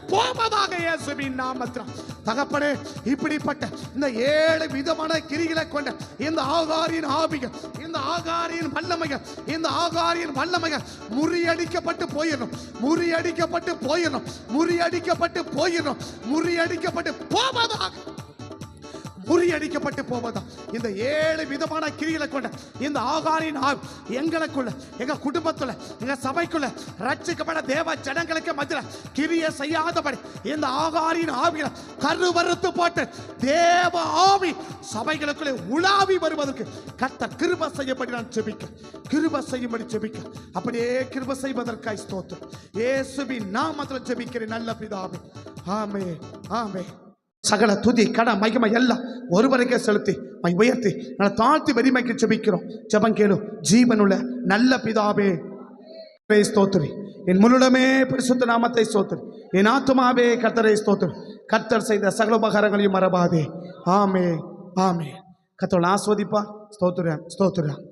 போவதாக இயேசுவின் நாமத்தில். தகப்பனே, இப்படிப்பட்ட இந்த 7 விதமான கிரிகளை கொண்ட இந்த ஆகாரின் ஆவிகள், இந்த ஆகாரின் வல்லமைகள் முறியடிக்கப்பட்டு போவதாக இந்த 7 விதமான கிரிகளை கொண்ட இந்த ஆகாரின் ஆவி எங்களுக்குள்ள, எங்க குடும்பத்துல, எங்க சபைக்குள்ள ரட்சிக்கப்பட தேவ ஜனங்களுக்கு மத்தியில கிரியை செய்யாதபடி இந்த ஆகாரின் ஆவிகளை கருவறுத்து போட்டு தேவ ஆவி சபைகளுக்குள்ளே உலாவி வருவதற்கு கர்த்தர் கிருபை செய்யப்படி நான் ஜெபிக்க அப்படியே கிருபை செய்வதற்காய் ஸ்தோத்திரம். இயேசுவின் நாமத்தில் ஜெபிக்கிறேன் நல்ல பிதாவே. ஆமென், ஆமென். சகல துதி கட மகிமை எல்லாம் ஒருவருக்கே செலுத்தி உயர்த்தி நான் தாழ்த்தி வெறிமைக்கு ஜெபிக்கிறோம். ஜெபம் கேளும் ஜீவனுள்ள நல்ல பிதாவே. ஸ்தோத்திரி. என் முழுடமே பரிசுத்த நாமத்தை ஸ்தோத்திரி. என் ஆத்துமாவே கர்த்தரை ஸ்தோத்திரி. கர்த்தர் செய்த சகல உபகாரங்களையும் மறவாதே. ஆமே ஆமே. கர்த்தர் ஆஸ்வதிப்பா. ஸ்தோத்திரம் ஸ்தோத்திரம்.